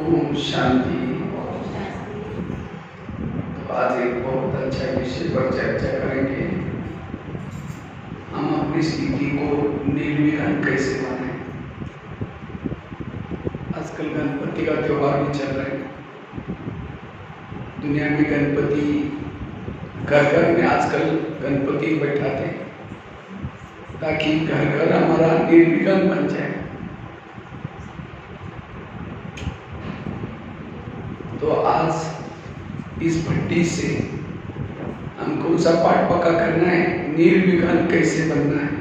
ओम शांति। तो आज एक बहुत अच्छा विषय पर चर्चा करेंगे। हम अपनी स्थिति को निर्विघ्न कैसे बनाएं। आजकल गणपति का त्योहार भी चल रहा है। दुनिया में गणपति घर घर में आजकल गणपति बैठाते हैं ताकि घर घर हमारा निर्विघ्न बन जाए। तो आज इस भट्टी से हमको कौन सा पाठ पक्का करना है, निर्विघ्न कैसे बनना है।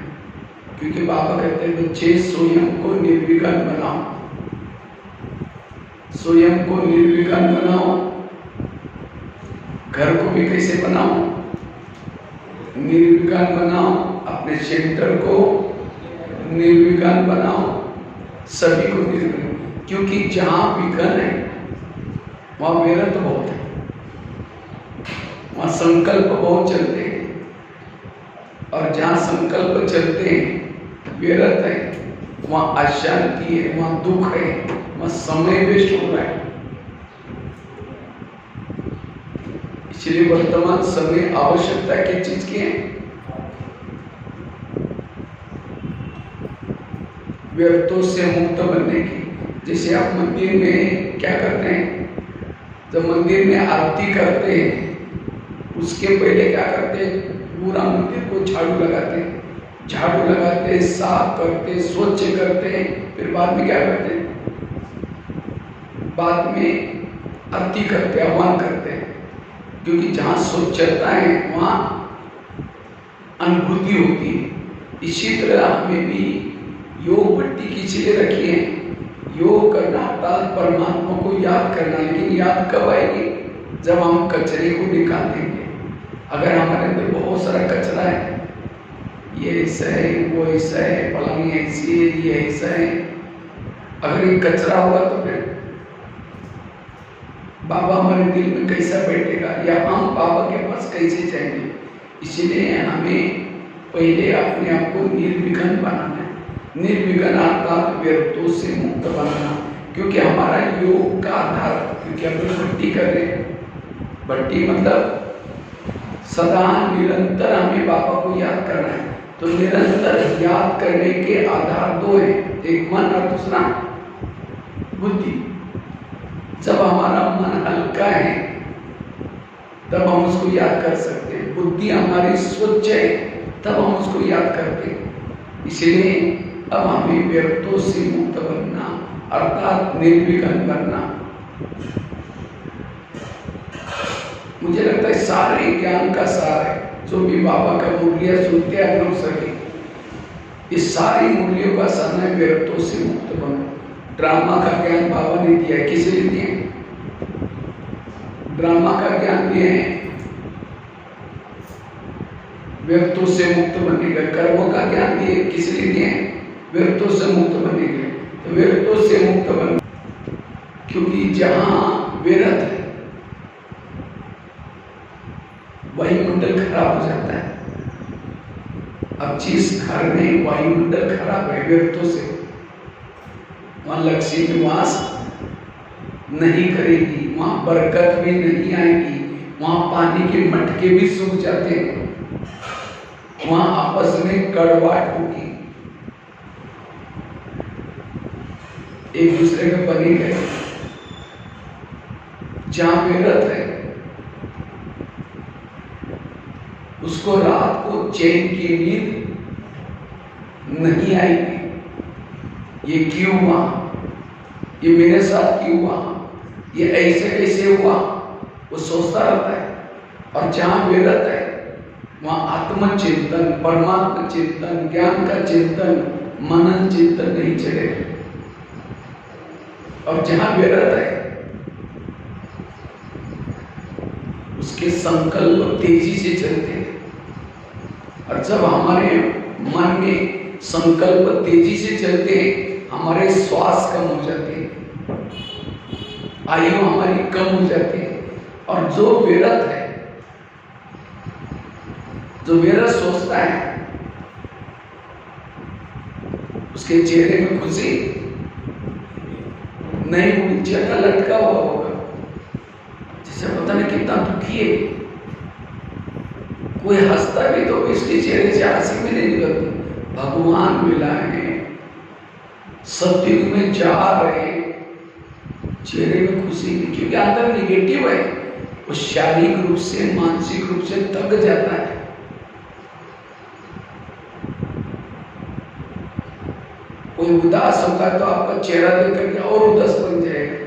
क्योंकि बाबा कहते हैं बच्चे स्वयं को निर्विघ्न बनाओ, स्वयं को निर्विघ्न बनाओ। घर को भी कैसे बनाओ, निर्विघ्न बनाओ। अपने सेंटर को निर्विघ्न बनाओ, सभी को निर्विघ्न। क्योंकि जहां विघ्न है वहां व्यर्थ बहुत है, वहां संकल्प बहुत चलते हैं। और जहां संकल्प चलते हैं व्यर्थ है, वहां अशांति है, वहां दुख है, वहां समय वेस्ट हो रहा है। इसलिए वर्तमान समय आवश्यकता की चीज की है, व्यर्थों से मुक्त बनने की। जैसे आप मंदिर में क्या करते हैं, जब मंदिर में आरती करते हैं उसके पहले क्या करते हैं, पूरा मंदिर को झाड़ू लगाते हैं, झाड़ू लगाते, साफ करते, स्वच्छ करते हैं। फिर बाद में क्या करते हैं, बाद में आरती करते, आह्वान करते हैं। क्योंकि जहां स्वच्छता है वहां अनुभूति होती है। इसी तरह हमें भी योग भट्टी किसी लिए रखी है, योग करना अर्थात परमात्मा को याद करना। लेकिन याद कब आएगी, जब हम कचरे को निकाल देंगे। अगर हमारे अंदर बहुत सारा कचरा है, ये ऐसा है, वो ऐसा है, फलानी ऐसी है, ये ऐसा है, अगर ये कचरा होगा तो फिर बाबा हमारे दिल में कैसा बैठेगा, या हम बाबा के पास कैसे जाएंगे। इसीलिए हमें पहले अपने आप को निर्विघ्न बनाना है। निर्विघ्न अर्थात व्यर्थों से मुक्त बनाना। क्योंकि हमारा योग का आधार, क्योंकि हम लोग भट्टी कर रहे हैं, भट्टी मतलब सदा निरंतर हमें बाबा को याद करना है। तो निरंतर याद करने के आधार दो है, एक मन और दूसरा बुद्धि। जब हमारा मन हल्का है तब हम उसको याद कर सकते हैं। बुद्धि हमारी स्वच्छ है तब हम उसको याद करते हैं। इसलिए अब हमें व्यर्थों से मुक्त बनना अर्थात निर्विघ्न बनना। मुझे लगता है सारे ज्ञान का सार है, जो भी बाबा का मूल्य सुनते हैं सके, इस सारी मूल्यों का सार है व्यर्थों से मुक्त बनो। ड्रामा का ज्ञान बाबा ने दिया है, किसे लिए दिए, ड्रामा का ज्ञान दिए हैं व्यर्थों से मुक्त बनने का। कर्मों का ज्ञान दिए, किस लिए दिए, व्यर्थों से मुक्त बनने के लिए। तो व्यर्थों से मुक्त बन, क्योंकि जहां व्यर्थ है वायुमंडल खराब हो जाता है। अब जिस घर में वायुमंडल खराब है व्यर्थों से, वहां लक्ष्मी निवास नहीं करेगी, वहां बरकत भी नहीं आएगी, वहां पानी के मटके भी सूख जाते हैं, वहां आपस में कड़वाहट होगी, एक दूसरे में बने गए। जहां व्यर्थ है उसको रात को चैन की नींद नहीं आएगी। ये क्यों हुआ, ये मेरे साथ क्यों हुआ, ये ऐसे कैसे हुआ, वो सोचता रहता है। और जहां व्यर्थ है वहां आत्मचिंतन, परमात्मा चिंतन, ज्ञान का चिंतन, मनन चिंतन नहीं चलेगा। और जहां व्यर्थ है उसके संकल्प तेजी से चलते हैं। और जब हमारे मन में संकल्प तेजी से चलते हैं, हमारे श्वास कम हो जाते हैं, आयु हमारी कम हो जाती है। और जो व्यर्थ है, जो व्यर्थ सोचता है, उसके चेहरे में खुशी नई हुई चेहरा लटका हुआ होगा, जिसे पता नहीं कितना दुखी है। कोई हंसता भी तो इसके चेहरे से हंसी भी नहीं निकलती। भगवान मिलाए सत्युग में जा रहे, चेहरे में खुशी नहीं, क्योंकि अंदर निगेटिव है। वो शारीरिक रूप से मानसिक रूप से थक जाता है। कोई उदास होगा तो आपका चेहरा देख करके और उदास बन जाएगा।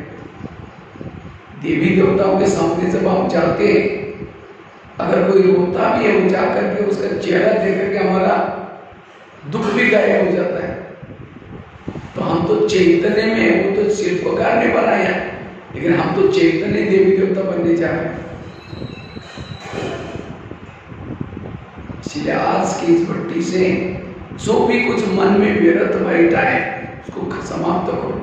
देवी देवताओं के सामने जब आप जाते हैं, अगर कोई रोता भी है, वो जा करके उसका चेहरा देख करके हमारा दुख भी गायब हो जाता है। तो हम तो चैतन्य में, वो तो शिल्पकार ने बनाया, लेकिन हम तो चैतन्य देवी देवता बनने जा रहे हैं। इसलिए आज की इस भट्टी से जो भी कुछ मन में व्यर्थ बैठा है उसको समाप्त करो,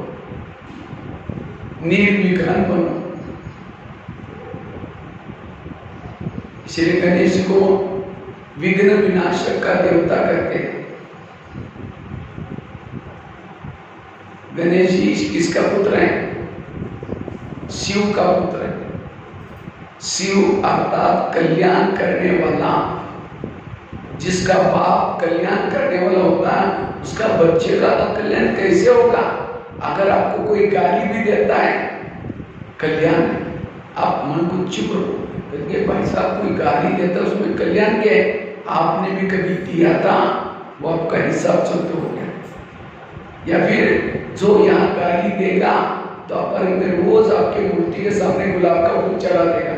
निर्विघ्न बनो। इसलिए गणेश को विघ्न विनाशक का देवता कहते हैं। गणेश जी किसका पुत्र है? शिव का पुत्र है। शिव अर्थात कल्याण करने वाला। जिसका बाप कल्याण करने वाला होता है, उसका बच्चे का कल्याण कैसे होगा? अगर आपको कोई गाली भी देता है, कल्याण है। आप मन को चुप रखो, क्योंकि भाई साहब कोई गाली देता है उसमें कल्याण के, आपने भी कभी दिया था, वो आपका हिसाब चलते हो गया। या फिर जो यहाँ गाली देगा तो आप रोज आपके मूर्ति के सामने गुलाब का फूल चढ़ा देगा,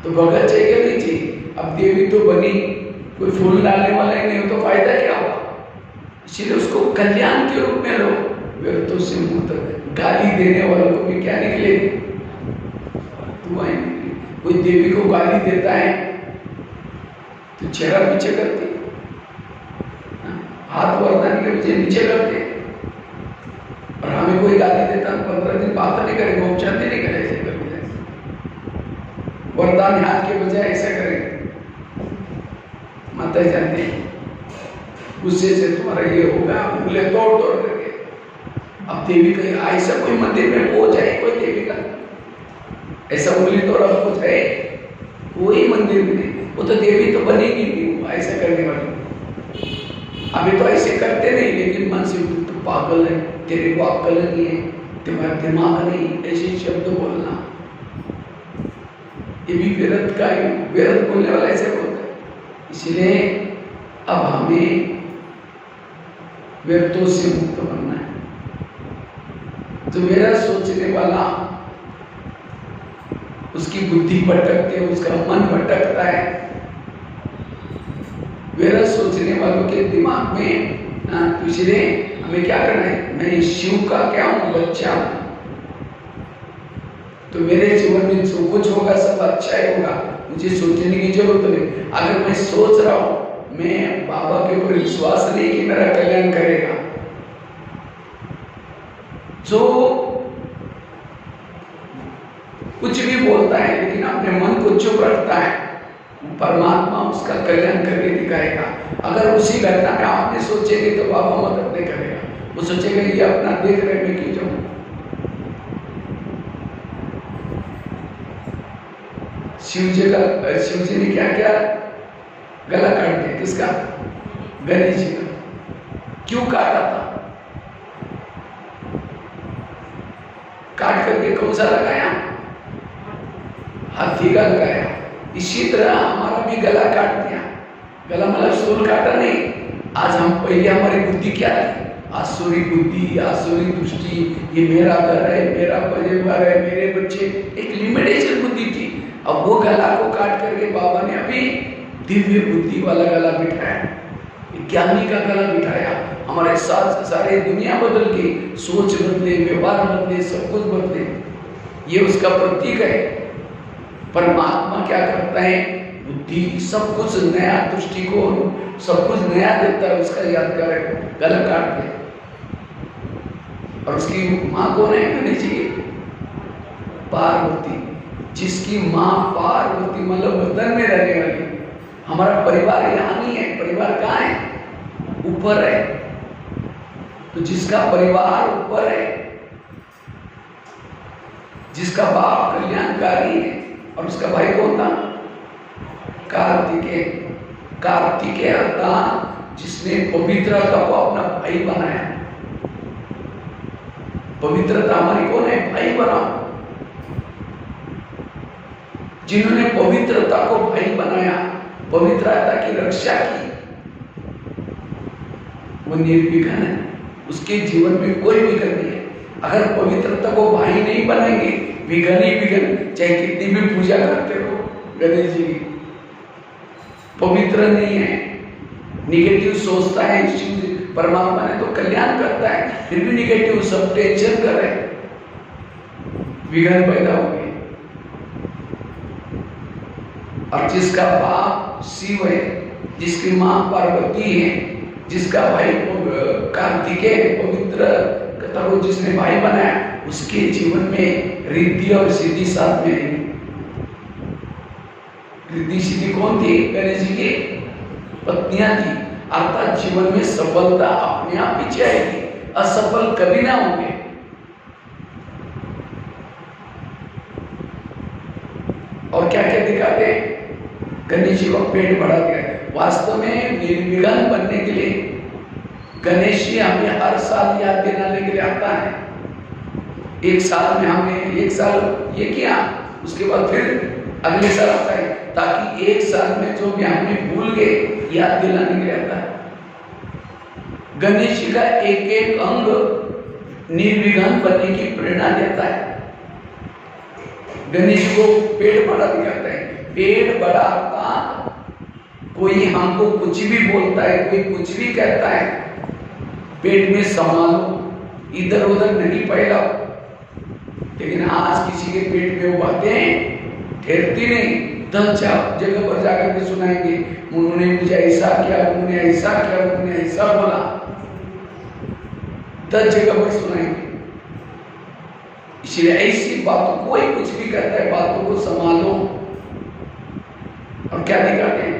तो भगत चाहिए नहीं चाहिए। अब देवी तो बनी, कोई फूल डालने वाला ही नहीं हो तो फायदा क्या हुआ? इसीलिए उसको कल्याण के रूप में लो। व्यर्थों से मुक्त। गाली देने वालों को भी क्या निकलेगी? दुआएं निकलेगी। कोई देवी को गाली देता है तो चेहरा पीछे करती, हाथ वरदान के पीछे नीचे करते। और हमें कोई गाली देता है 15 दिन बात नहीं करेंगे, उपचार नहीं करेंगे, वरदान हाथ के बजाय ऐसा करेंगे। माता जानते हैं गुस्से से तुम्हारा ये होगा, उंगले तोड़ तोड़ करके। अब देवी कहीं ऐसा कोई मंदिर में हो जाए, कोई देवी का ऐसा उंगली तोड़ा हो जाए, कोई मंदिर में नहीं। वो तो देवी तो बनेगी नहीं ऐसा करने वाली। अभी तो ऐसे करते नहीं, लेकिन मन से तो पागल है, तेरे को अक्ल नहीं है, तुम्हारा दिमाग नहीं, ऐसे शब्द बोलना ये भी व्यर्थ का ही। व्यर्थ बोलने वाला ऐसे बोलता है। इसलिए अब हमें व्यर्थों से मुक्त बनना है। तो मेरा सोचने वाला, उसकी बुद्धि भटकती है, उसका मन भटकता है। मेरा सोचने वालों के दिमाग में तो इसलिए हमें क्या करना है? मैं शिव का क्या हूं? बच्चा हूं। तो मेरे जीवन में जो कुछ होगा सब अच्छा ही होगा, मुझे सोचने की जरूरत नहीं। अगर मैं सोच रहा हूं, मैं बाबा के ऊपर विश्वास नहीं कि मेरा कल्याण करेगा, जो कुछ भी बोलता है लेकिन अपने मन को चुप रखता है, परमात्मा उसका कल्याण करके दिखाएगा। अगर उसी घटना में आपने सोचेंगे तो बाबा मदद नहीं करेगा, वो सोचेगा ये अपना देख रहे मैं क्यों जाऊं। शिव जी ने क्या क्या गला काट दिया? किसका? गणेश जी का। क्यों काटा था? काट करके कौन सा लगाया? हाथी का लगाया। इसी तरह हमारा भी गला काट दिया। गला मतलब सूल काटा नहीं। आज हम पहले हमारी बुद्धि क्या है? आसुरी बुद्धि, आसुरी दृष्टि, ये मेरा घर है, मेरा परिवार है, मेरे बच्चे, एक लिमिटेशन बुद्धि थी। अब वो गला को काट करके बाबा ने अभी दिव्य बुद्धि वाला गला बिठाया, ज्ञानी का गला बिठाया। हमारे साथ सारे दुनिया बदल गई, सोच बदले, व्यवहार बदले, सब कुछ बदले। ये उसका प्रतीक है। परमात्मा क्या करता है? बुद्धि, सब कुछ नया, दृष्टिकोण, सब कुछ नया देता है। उसका यादगार है, गला काट दे। और उसकी माँ कौन है? गणेश जी, पार्वती। जिसकी माँ पार्वती मतलब बदन में रहने वाली। हमारा परिवार यहाँ नहीं है, परिवार कहाँ है? ऊपर है। तो जिसका परिवार ऊपर है जिसका बाप कल्याणकारी है और उसका भाई कौन था? कार्तिकेय। कार्तिकेय अर्थात जिसने पवित्रता को अपना भाई बनाया। पवित्रता हमारी कौन है? भाई बनाओ। जिन्होंने पवित्रता को भाई बनाया, पवित्रता की रक्षा की, वो निर्विघ्न है। उसके जीवन में कोई विघ्न नहीं है। अगर पवित्रता को भाई नहीं बनाएंगे, विघ्न ही विघ्न, चाहे कितनी भी पूजा करते हो गणेश जी की, पवित्र नहीं है, निगेटिव सोचता है, शिव परमात्मा ने तो कल्याण करता है, फिर भी निगेटिव सब टेंशन कर रहे, विघ्न पैदा हो गए। और जिसका बाप शिव है, जिसकी माँ पार्वती है, जिसका भाई कार्तिकेय पवित्र कथा को जिसने भाई बनाया, उसके जीवन में रिद्धि और सिद्धि साथ में है। रिद्धि सिद्धि कौन थी? गणेश जी की पत्नियां थी। अर्थात जीवन में सफलता अपने आप पीछे आएगी, असफल कभी ना होंगे। और क्या क्या दिखाते? गणेश जी को पेट बढ़ा दिया। वास्तव में निर्विघ्न बनने के लिए गणेश जी हमें हर साल याद दिलाने के लिए आता है। एक साल में हमने एक साल ये किया, उसके बाद फिर अगले साल आता है, ताकि एक साल में जो भी हमने भूल गए याद दिलाने के लिए आता है। गणेश जी का एक एक अंग निर्विघ्न बनने की प्रेरणा देता है। गणेश जी को पेड़ बड़ा दिखाता है। पेड़ बड़ा था, कोई हमको कुछ भी बोलता है, कोई कुछ भी कहता है, पेट में संभालो, इधर उधर नहीं फैलाओ। लेकिन आज किसी के पेट में वो बातें ठहरती नहीं। 10 जगह पर जाकर के सुनाएंगे, उन्होंने मुझे ऐसा किया, उन्होंने ऐसा किया, उन्होंने ऐसा बोला, 10 जगह पर सुनाएंगे। इसलिए ऐसी बातों, कोई कुछ भी कहता है, बातों को संभालो। और क्या दिखाते हैं?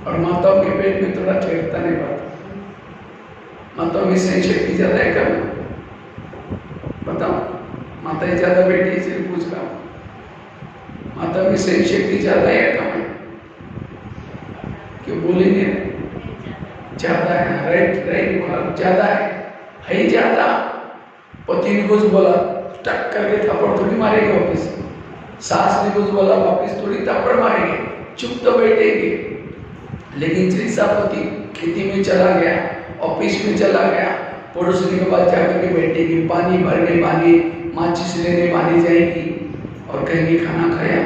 और माताओं के पेट में थोड़ा ठहरता नहीं बात। माताओं में सहन शक्ति ज्यादा है कम? बताओ, माताएं ज्यादा बेटी से पूछ रहा हूं, माता में सहन शक्ति ज्यादा है कम है? क्यों बोलेंगे? ज्यादा है। राइट राइट बोला, ज्यादा है ज्यादा। पति ने कुछ बोला, टक करके थप्पड़ थोड़ी मारेंगे वापिस। सास ने कुछ बोला, वापिस थोड़ी थप्पड़ मारेंगे, चुप तो बैठेंगे। लेकिन जैसा पति खेती में चला गया, ऑफिस में चला गया, पड़ोसी के पास जाकर के बैठेगी, पानी भरने वाली, माचिस लेने वाली जाएगी और कहेंगे खाना खाया?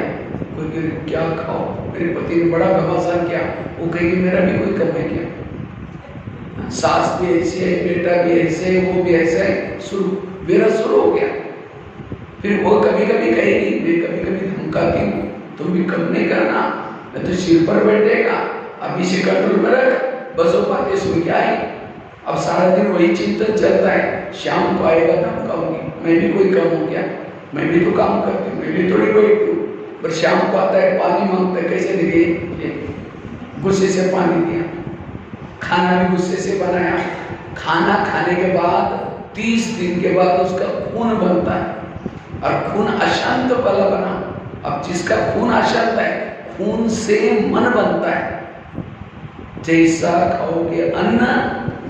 कोई कहे क्या खाओ, मेरे पति ने बड़ा घमासान किया, वो कहेगी मेरा भी कोई कम है क्या? सास भी ऐसी है, बेटा भी ऐसे है, वो भी ऐसा है, शुरू हो गया। फिर वो कभी कभी कहेगी, मैं कभी कभी धमकाती हूँ, तुम भी कम नहीं करना, मैं तो सिर पर बैठेगा, अभी से कंट्रोल में रख, बस वो बातें सुन के आई। अब सारा दिन वही चिंतन चलता है, शाम को आएगा धमकाऊंगी, मैं भी कोई कम हो गया, मैं भी तो काम करती हूँ, मैं भी थोड़ी बैठती हूँ। पर शाम को आता है, पानी मांगता है, कैसे दिए? गुस्से से पानी दिया। खाना भी गुस्से से बनाया। खाना खाने के बाद 30 दिन के बाद उसका खून बनता है, और खून अशांत वाला बना। अब जिसका खून अशांत है, खून से मन बनता है। जैसा खाओगे अन्न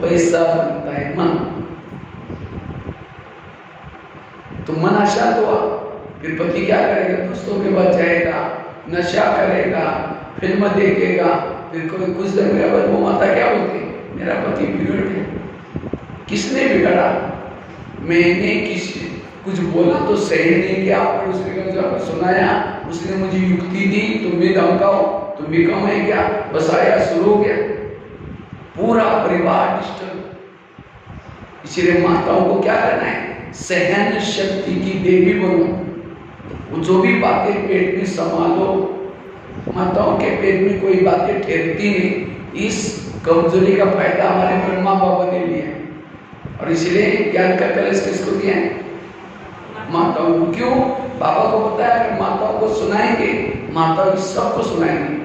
वैसा बनता है मन। तो मन अशांत हुआ, फिर पति क्या करेगा? दोस्तों के पास जाएगा, नशा करेगा, फिल्म देखेगा, फिर कोई कुछ देर में अगर वो माता क्या बोलती, मेरा पति बिगड़ गया। किसने बिगड़ा? मैंने किसी कुछ बोला तो सही नहीं किया, पर उसने सुनाया, उसने मुझे युक्ति दी, तुम भी धमकाओ, तुम भी कम है क्या? बस आया, शुरू हो गया, पूरा परिवार डिस्टर्ब। इसलिए माताओं को क्या करना है? सहन शक्ति की देवी बनो। जो भी बातें पेट में संभालो, माताओं के पेट में कोई बातें ठहरती नहीं। इस कमजोरी का फायदा हमारे ब्रह्मा बाबा ने लिया, और इसलिए ज्ञान का कलश किसको दिया है? माताओं को। क्यों? बाबा को पता है अगर माताओं को सुनाएंगे, माताओं सबको सुनाएंगे।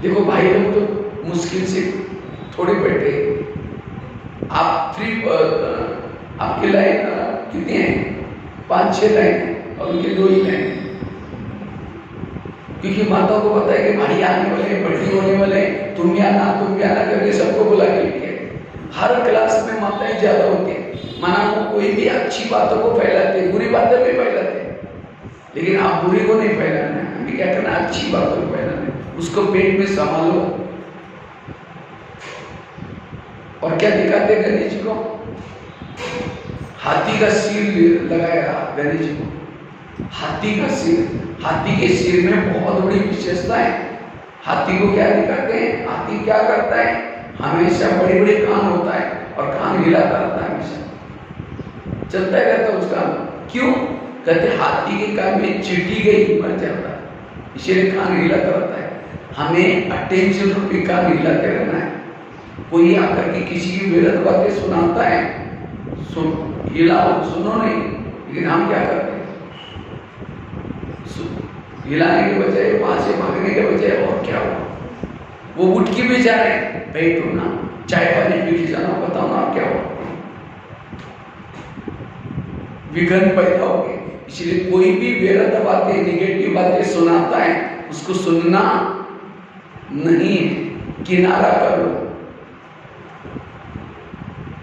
देखो भाई लोग तो मुश्किल से थोड़े बैठे, आप आपकी लाइन कितनी है? 5-6 लाइन है और उनके 2 ही लाइन है, क्योंकि माता को पता है कि भाई आने वाले, बर्थडे होने वाले, तुम भी आना करके सबको बुला के लिखे। हर क्लास में माताएं ज्यादा होती है, माना वो कोई भी अच्छी बातों को फैलाते हैं, बुरी बातें भी फैलाते हैं, लेकिन आप बुरी को नहीं फैलाना है, हमें क्या करना, अच्छी बातों को फैलाना है, उसको पेट में संभालो। और क्या दिखाते गणेश जी को, हाथी का सिर लगाया गणेश जी को, हाथी का सिर, हाथी के सिर में बहुत बड़ी विशेषता है। हाथी को क्या दिखाते हैं, हाथी क्या करता है, हमेशा बड़े बड़े कान होता है और कान हिलाता रहता है, हमेशा चलता ही रहता है उसका। क्यों कहते, हाथी के कान में चींटी गई मर जाता है, इसलिए कान हिलाता रहता है। हमें अटेंशन रूपी कान हिलाते रहना है। कोई आकर के किसी की गलत बातें सुनाता है, हिलाओ, सुनो नहीं, लेकिन हम क्या करते हैं, हिलाने के बजाय, वहां से भागने के बजाय, और क्या हुआ, वो उठ के भी जा रहे हैं, बैठो ना, चाय पानी पी के जाना, बताओ ना क्या हुआ, विघ्न पैदा हो गए। इसलिए कोई भी बेरद बातें, निगेटिव बातें सुनाता है, उसको सुनना नहीं, किनारा कर लो।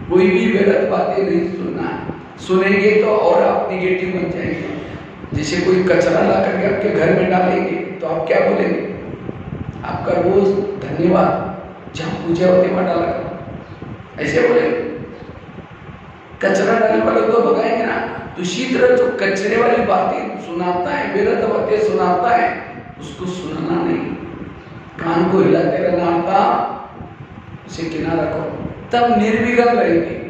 कोई भी गलत बातें नहीं सुनना है, सुनेंगे तो और आप निगेटिव बन जाएंगे। जैसे कोई कचरा ला करके आपके घर में डालेंगे तो आप क्या बोलेंगे, आपका रोज धन्यवाद, जहां पूजा होती है वहां डाला करो, ऐसे बोलेंगे। कचरा डालने वाले को भगाएंगे ना, तो इसी तरह जो कचरे वाली बातें सुनाता है, बेरद बातें सुनाता है, उसको सुनना नहीं, कान को हिलाते रहना था, उसे किनारा रखो, तब निर्विघ्न रहेंगे।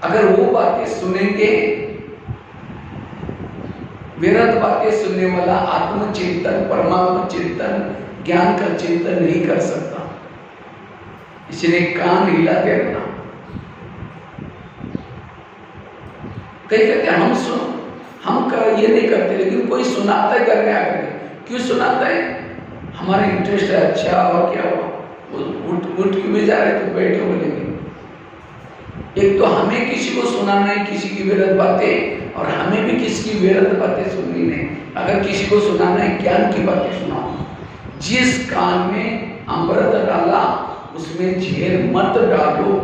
अगर वो बातें सुनेंगे, व्यर्थ बातें सुनने वाला आत्मचिंतन, परमात्मा चिंतन, ज्ञान का चिंतन नहीं कर सकता, इसलिए कान हिलाते रहना। कई कहते हैं हम ये नहीं करते, लेकिन कोई सुनाता है घर में आकर, क्यों सुनाता है, हमारा इंटरेस्ट है, अच्छा और क्या हुआ, उठ के भी जा रहे तो बैठे बोलेंगे। एक तो हमें किसी को सुनाना है किसी की गलत बातें, और हमें भी किसी की गलत बातें सुननी नहीं। अगर किसी को सुनाना है, ज्ञान की बातें सुनाओ। जिस कान में अमृत डाला उसमें झेल मत डालो।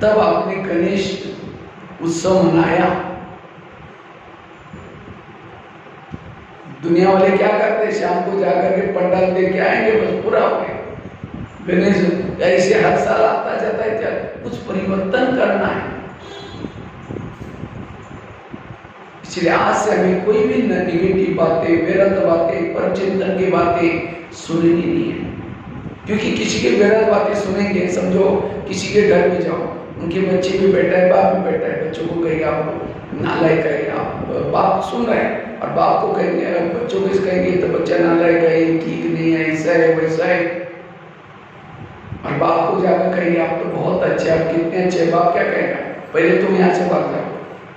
तब आपने गणेश उत्सव मनाया। दुनिया वाले क्या करते, शाम को जाकर के पंडाल लेके आएंगे, बस पूरा हो गया। गणेश ऐसे हर साल आता जाता है, क्या कुछ परिवर्तन करना है। इसलिए आज से हमें कोई भी नेगेटिव बातें, बेरद बातें, परचिंतन की बातें सुननी नहीं है। क्योंकि किसी के बेरद बातें सुनेंगे, समझो किसी के घर में जाओ, उनके बच्चे भी बैठा है, बाप भी बैठा है, बच्चों को कहेगा नालायक कहेगा, बाप सुन रहे हैं, और बाप को कहेंगे, बच्चों को कहेंगे तो बच्चा नालायक है, ठीक नहीं है, ऐसा है वैसा है। और बाप को जाकर कहेंगे आप तो बहुत अच्छे, आप कितने अच्छे। बाप क्या कहेगा, पहले तुम यहाँ से भाग जाओ,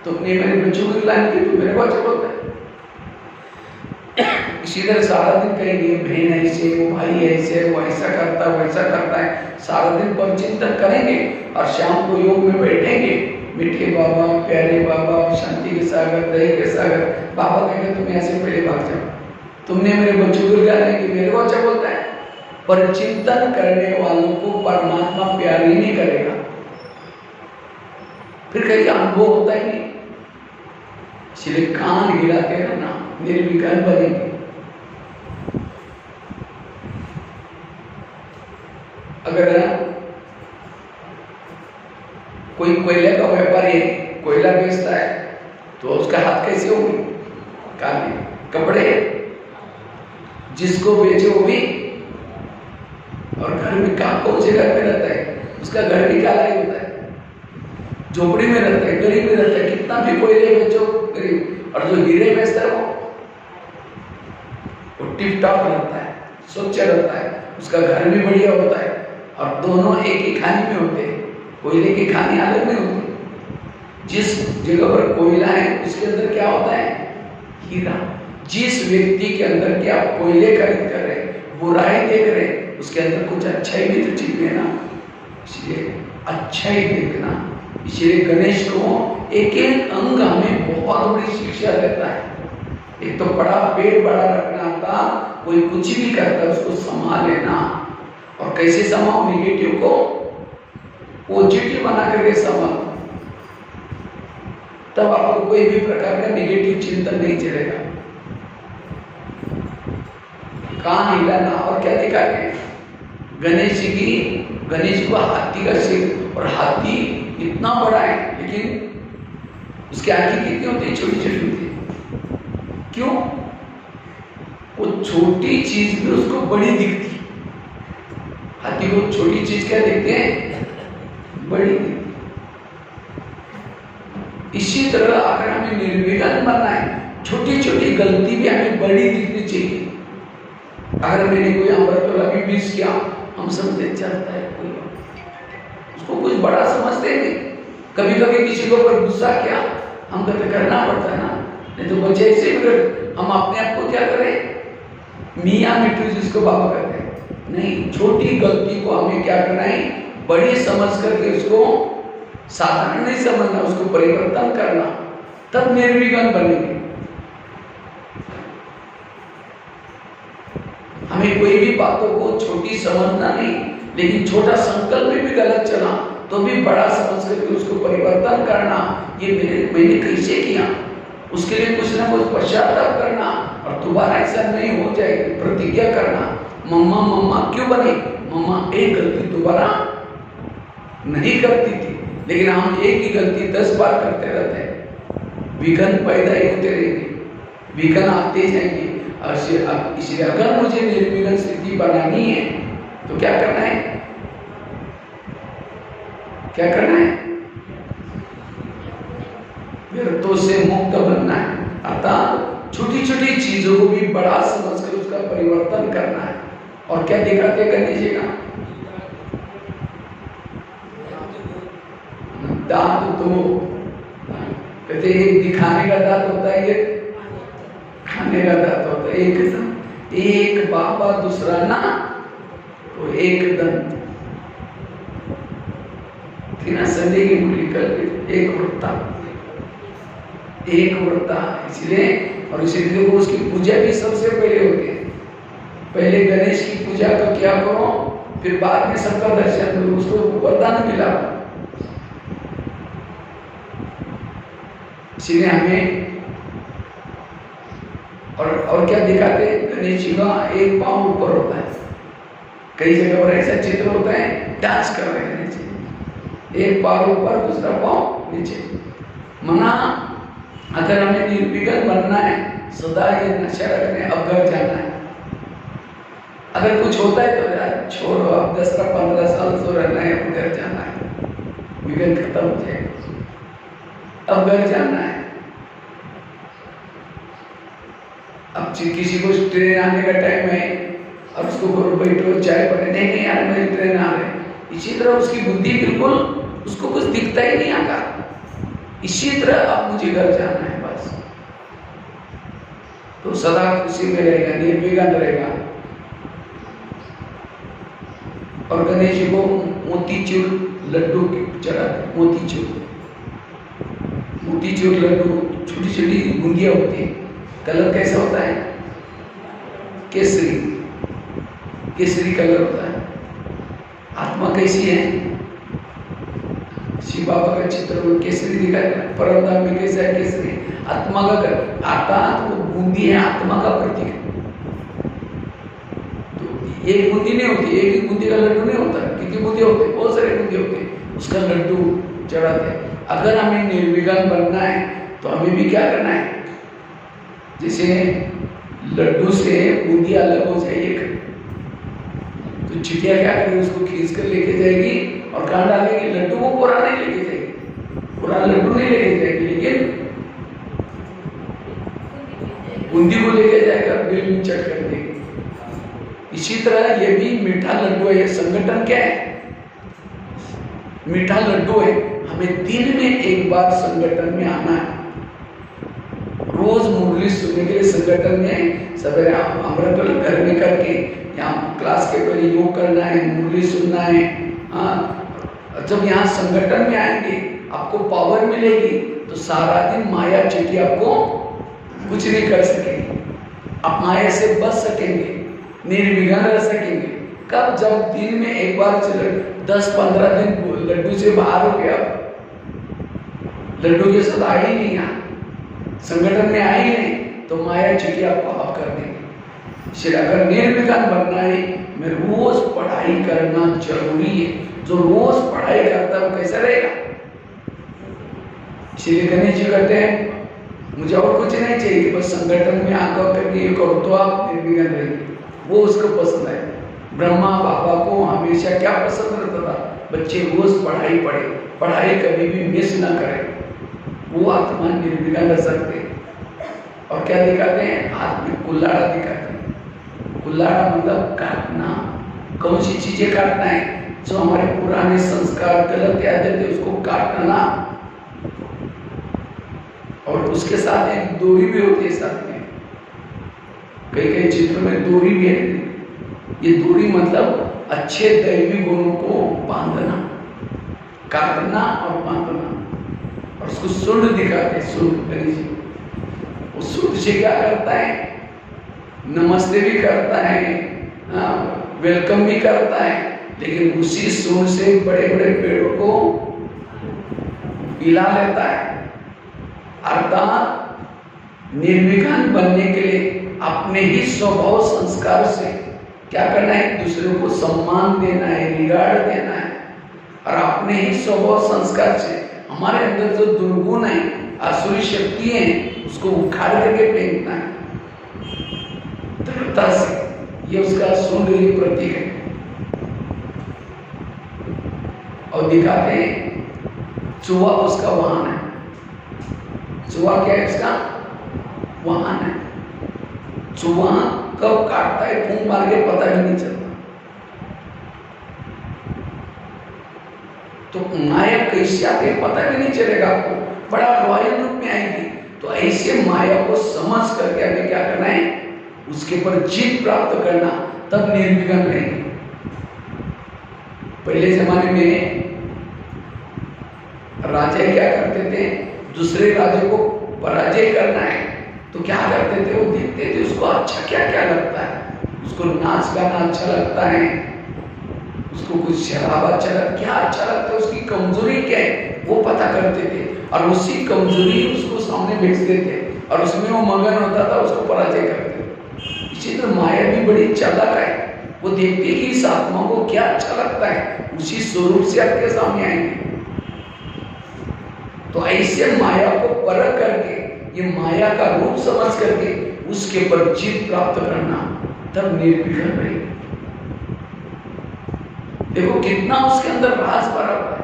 तुमने मेरे बच्चों को लाइन की, तुम मेरे को अच्छा बोलता है। इसी तरह सारा दिन कहेंगे बहन ऐसे, वो भाई ऐसे, वो ऐसा करता है, वैसा करता है। सारा दिन परचिंतन करेंगे और शाम को योग में बैठेंगे, मीठे बाबा, प्यारे बाबा, शांति के सागर, दही के सागर। बाबा कहेंगे तुम यहाँ से पहले भाग जाओ, तुमने मेरे बच्चों को जाने कि मेरे को अच्छा बोलता है। परचिंतन करने वालों को परमात्मा प्यार ही नहीं करेगा, फिर कहीं अनुभव होता ही नहीं। इसलिए कान हिलाते रहना, निर्विघ्न बनेंगे। अगर कोई कोयले का व्यापारी कोयला बेचता है तो उसका हाथ कैसे होगी, काले कपड़े, जिसको बेचे वो भी। और घर में कौन से घर में रहता है, उसका घर भी काला ही होता है, झोपड़ी में रहता है, गरीब में रहता है, कितना भी कोयले बेचो गरीब। और जो हीरे बेचता है वो टिप टॉप रहता है, स्वच्छ रहता है, उसका घर भी बढ़िया होता है, और दोनों एक ही खाने में होते हैं। कोयले की खानी अलग नहीं होती। जिस जगह पर कोयला है उसके अंदर क्या होता है, हीरा। जिस व्यक्ति के अंदर के आप कोयले खरीद कर रहे, बुराई देख रहे, उसके अंदर कुछ अच्छा ही भी तो चीज है ना। इसलिए अच्छा ही देखना। इसलिए गणेश को एक एक अंग हमें बहुत बड़ी शिक्षा देता है। एक तो बड़ा पेड़ बड़ा रखना था, कोई कुछ भी करता उसको संभाल लेना, और कैसे संभाल, निगेटिव को पॉजिटिव बना करके संभाल, तब आपको कोई भी प्रकार का निगेटिव चिंतन नहीं चलेगा। कान हिलाना और क्या दिखाते, गणेश को हाथी का सिर, और हाथी इतना बड़ा है लेकिन उसकी आंखें कितनी होती है, छोटी छोटी होती है। क्यों? वो छोटी चीज भी उसको बड़ी दिखती है। हाथी को छोटी चीज क्या दिखते हैं, बड़ी दिखती। इसी तरह अगर हमें निर्विघ्न बनना है, छोटी छोटी गलती भी हमें बड़ी दिखनी चाहिए। अगर मैंने कोई अमृत वाला भी मिस किया, हम समझते चलता है, कोई उसको कुछ बड़ा समझते नहीं। कभी कभी किसी को पर गुस्सा किया, हम कहते करना पड़ता है ना, नहीं तो बच्चे ऐसे भी हम अपने आप को क्या करें, मियाँ मिट्टू जिसको बाबा कहते हैं, नहीं, छोटी गलती को हमें क्या करना है, बड़ी समझ करके उसको साधारण नहीं समझना, उसको परिवर्तन करना, तब निर्विघ्न बनेंगे। हमें कोई भी बातों को छोटी समझना नहीं, लेकिन छोटा संकल्प में भी गलत चला तो भी बड़ा समझ करके उसको परिवर्तन करना। ये मैंने कैसे किया, उसके लिए कुछ ना कुछ पश्चाताप करना, और दोबारा ऐसा नहीं हो जाए प्रतिज्ञा करना। मम्मा क्यों बनी, मम्मा एक गलती दोबारा नहीं करती थी, लेकिन हम एक ही गलती 10 बार करते रहते हैं। विघ्न पैदा ही होते रहेंगे, विघ्न आते जाएंगे। इसलिए अगर मुझे निर्विघ्न स्थिति बनानी है तो क्या करना है, क्या करना है, व्यर्थों से मुक्त बनना है। अर्थात छोटी छोटी चीजों को भी बड़ा समझकर उसका परिवर्तन करना है। और क्या दिखाते गणेश जी का दांत, तो कहते एक दिखाने का दांत होता है, ये खाने का दांत होता है। एक बाबा दूसरा ना, तो एक दंत ना, संजय की मुरली कल एक वृत्ता, इसलिए। और इसीलिए देखो उसकी पूजा भी सबसे पहले होती है। पहले गणेश की पूजा को क्या करो, फिर बाद में सबका दर्शन करो, उसको वरदान मिला। इसीलिए हमें और क्या दिखाते, गणेश जी का एक पांव ऊपर होता है। कई जगह पर ऐसा चित्र होता है, डांस कर रहे हैं नीचे, एक पांव ऊपर दूसरा पांव नीचे। मना अगर हमें निर्विघ्न बनना है, सदा ये नशा रखने, अब घर जाना है। अगर कुछ होता है तो यार छोड़ो, अब 10-15 साल तो रहना है, अब घर जाना है, विघ्न खत्म हो जाएगा, अब घर जाना है। अब किसी को ट्रेन आने का टाइम है और उसको बैठो चाय बने, नहीं यार मेरी ट्रेन आ रही। इसी तरह उसकी बुद्धि बिल्कुल, उसको कुछ दिखता ही नहीं आता। इसी तरह अब मुझे घर जाना है बस, तो सदा खुशी में रहेगा, निर्विघ्न रहेगा। और गणेश जी को मोतीचूर लड्डू चढ़ाते, मोतीचूर लड्डू, छोटी छोटी बूंदियां होती है। कलर कैसा होता है, केसरी कलर होता है। आत्मा कैसी है, शिव बाबा का चित्र में केसरी दिखाया, परमधाम में कैसा है, केसरी। आत्मा का कलर, अर्थात वो बूंदी है आत्मा का प्रतीक। तो एक बूंदी नहीं होती, एक ही बूंदी का लड्डू नहीं होता, कितनी बूंदी होती, बहुत सारे बूंदी होते, उसका लड्डू चढ़ाते हैं। अगर हमें निर्विघ्न बनना है तो हमें भी क्या करना है, जैसे लड्डू से बूंदी अलग हो जाएगी, तो चिड़िया क्या करेगी, उसको खींच कर लेके जाएगी और कहाँ डालेगी, लड्डू को पूरा नहीं लेके जाएगी, पूरा लड्डू नहीं लेके जाएगी, लेकिन बूंदी को लेके जाएगा, बिल में चट कर देगी। इसी तरह ये भी मीठा लड्डू है। संगठन क्या है, मीठा लड्डू है। हमें दिन में एक बार संगठन में आना है, रोज मुरली सुनने के लिए संगठन में सवेरे अमृत घर में करके, यहाँ क्लास के पहले योग करना है, मुरली सुनना है, जब यहाँ संगठन में आएंगे आपको पावर मिलेगी तो सारा दिन माया चीटी आपको कुछ नहीं कर सकेगी। आप माया से बच सकेंगे, निर्विघ्न रह सकेंगे। कब? जब दिन में एक बार चले 10-15 दिन लड्डू से बाहर हो गया, लड्डू के साथ आए ही नहीं, यहाँ संगठन में आए ही नहीं, तो माया चीटी आपको आप कर देंगे। इसलिए अगर निर्विघ्न बनना है मैं रोज पढ़ाई करना जरूरी है। जो रोज पढ़ाई करता है वो कैसा रहेगा? इसलिए गणेश जी कहते हैं मुझे और कुछ नहीं चाहिए, बस संगठन में आकर करके ये करो तो आप निर्विघ्न रहेंगे। वो उसको पसंद है। ब्रह्मा बाबा को हमेशा क्या पसंद रहता था? बच्चे रोज पढ़ाई पढ़े, पढ़ाई कभी भी मिस ना करें। वो आत्मा निर्विघ्न रह सकते। और क्या दिखाते हैं? हाथ में कुल्हाड़ा दिखाते हैं। कुल्हाड़ा मतलब काटना। कौन सी चीजें काटना है? जो हमारे पुराने संस्कार गलत यादें थे उसको काटना। और उसके साथ एक डोरी भी होती है साथ में। कई कई चित्रों में डोरी भी है। ये डोरी मतलब अच्छे दैवी गुणों को बांधना, काटना और बांधना। और उसको सूंड दिखाते हैं। सूंड गणेश जी वो सूंड से क्या करता है? नमस्ते भी करता है, वेलकम भी करता है, लेकिन उसी सूंड से बड़े बड़े पेड़ों को हिला लेता है। अर्थात निर्विघ्न बनने के लिए अपने ही स्वभाव संस्कार से क्या करना है? दूसरों को सम्मान देना है, रिगार्ड देना है। और अपने ही स्वभाव संस्कार से हमारे अंदर जो दुर्गुण है, आसुरी शक्ति है, उसको उखाड़ करके फेंकना है दृढ़ता से। ये उसका सुंदर प्रतीक है। और दिखाते हैं चूहा उसका वाहन है। चूहा क्या है? उसका वाहन है। चूहा कब काटता है फूंक मार के पता भी नहीं चलता। तो माया कैसे आती है पता भी नहीं चलेगा आपको, बड़ा रॉयल रूप में आएगी। तो ऐसे माया को समझ करके हमें क्या करना है? उसके पर जीत प्राप्त करना, तब निर्विघ्न रहेंगे। पहले जमाने में राजा क्या करते थे? दूसरे राजे को पराजय करना है तो क्या करते थे? वो देखते थे उसको अच्छा क्या क्या लगता है, उसको नाच गाना अच्छा लगता है, उसको कुछ शराब अच्छा लगता है, क्या अच्छा लगता है, उसकी कमजोरी क्या है वो पता करते थे और उसी कमजोरी उसको सामने बेचते थे और उसमें वो मगन होता था, उसको पराजय करते थे। इसी तरह माया भी बड़ी चालाक है। वो देखते कि इस आत्मा को क्या अच्छा लगता है, उसी स्वरूप से आपके सामने आएंगे। तो ऐसे माया को परख करके, ये माया का रूप समझ करके उसके पर जीत प्राप्त करना, तब निर्विघ्न रहेगा। देखो कितना उसके अंदर राज भरा हुआ है।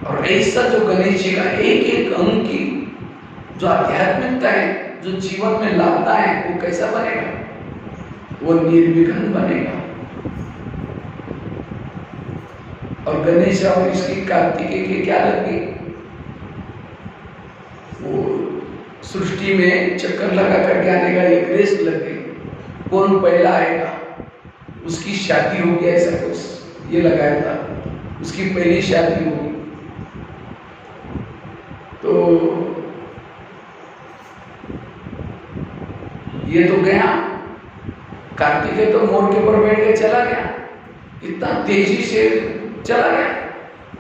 और ऐसा जो गणेश जी का एक एक अंग की जो आध्यात्मिकता है, जो जीवन में लाता है, वो कैसा बनेगा? वो निर्विघ्न बनेगा। और गणेश और इसकी कार्तिकेय के क्या लगी? वो सृष्टि में चक्कर लगा करके आने का एक रेस लग गई। कौन पहला आएगा? उसकी शादी हो गया, ऐसा कुछ ये लगाया था। उसकी पहली शादी होगी तो ये तो गया, कार्तिकेय तो मोर के ऊपर बैठ के चला गया, इतना तेजी से चला गया।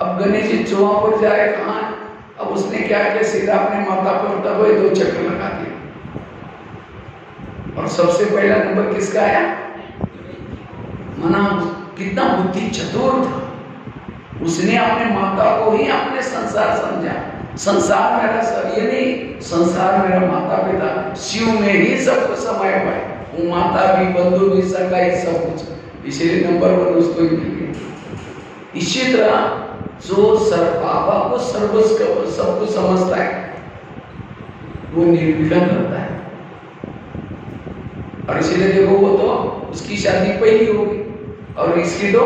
अब गणेश जी चौहा पर जाए कहाँ? अब उसने क्या किया? सीधा अपने माता पर उठा हुए 2 चक्कर लगा दिए। और सबसे पहला नंबर किसका आया? मना कितना बुद्धि चतुर था। उसने अपने माता को ही अपने संसार समझा। संसार मेरा सर, ये नहीं संसार मेरा माता पिता, शिव में ही सब कुछ समाया हुआ है। वो माता भी, बंधु भी, सगा ही सब कुछ। इसलिए नंबर 1 उसको ही मिल गया। इसी तरह जो बाबा को सब कुछ समझता है वो निर्विघ्न रहता है। और इसीलिए देखो वो तो उसकी शादी पहली होगी और इसकी तो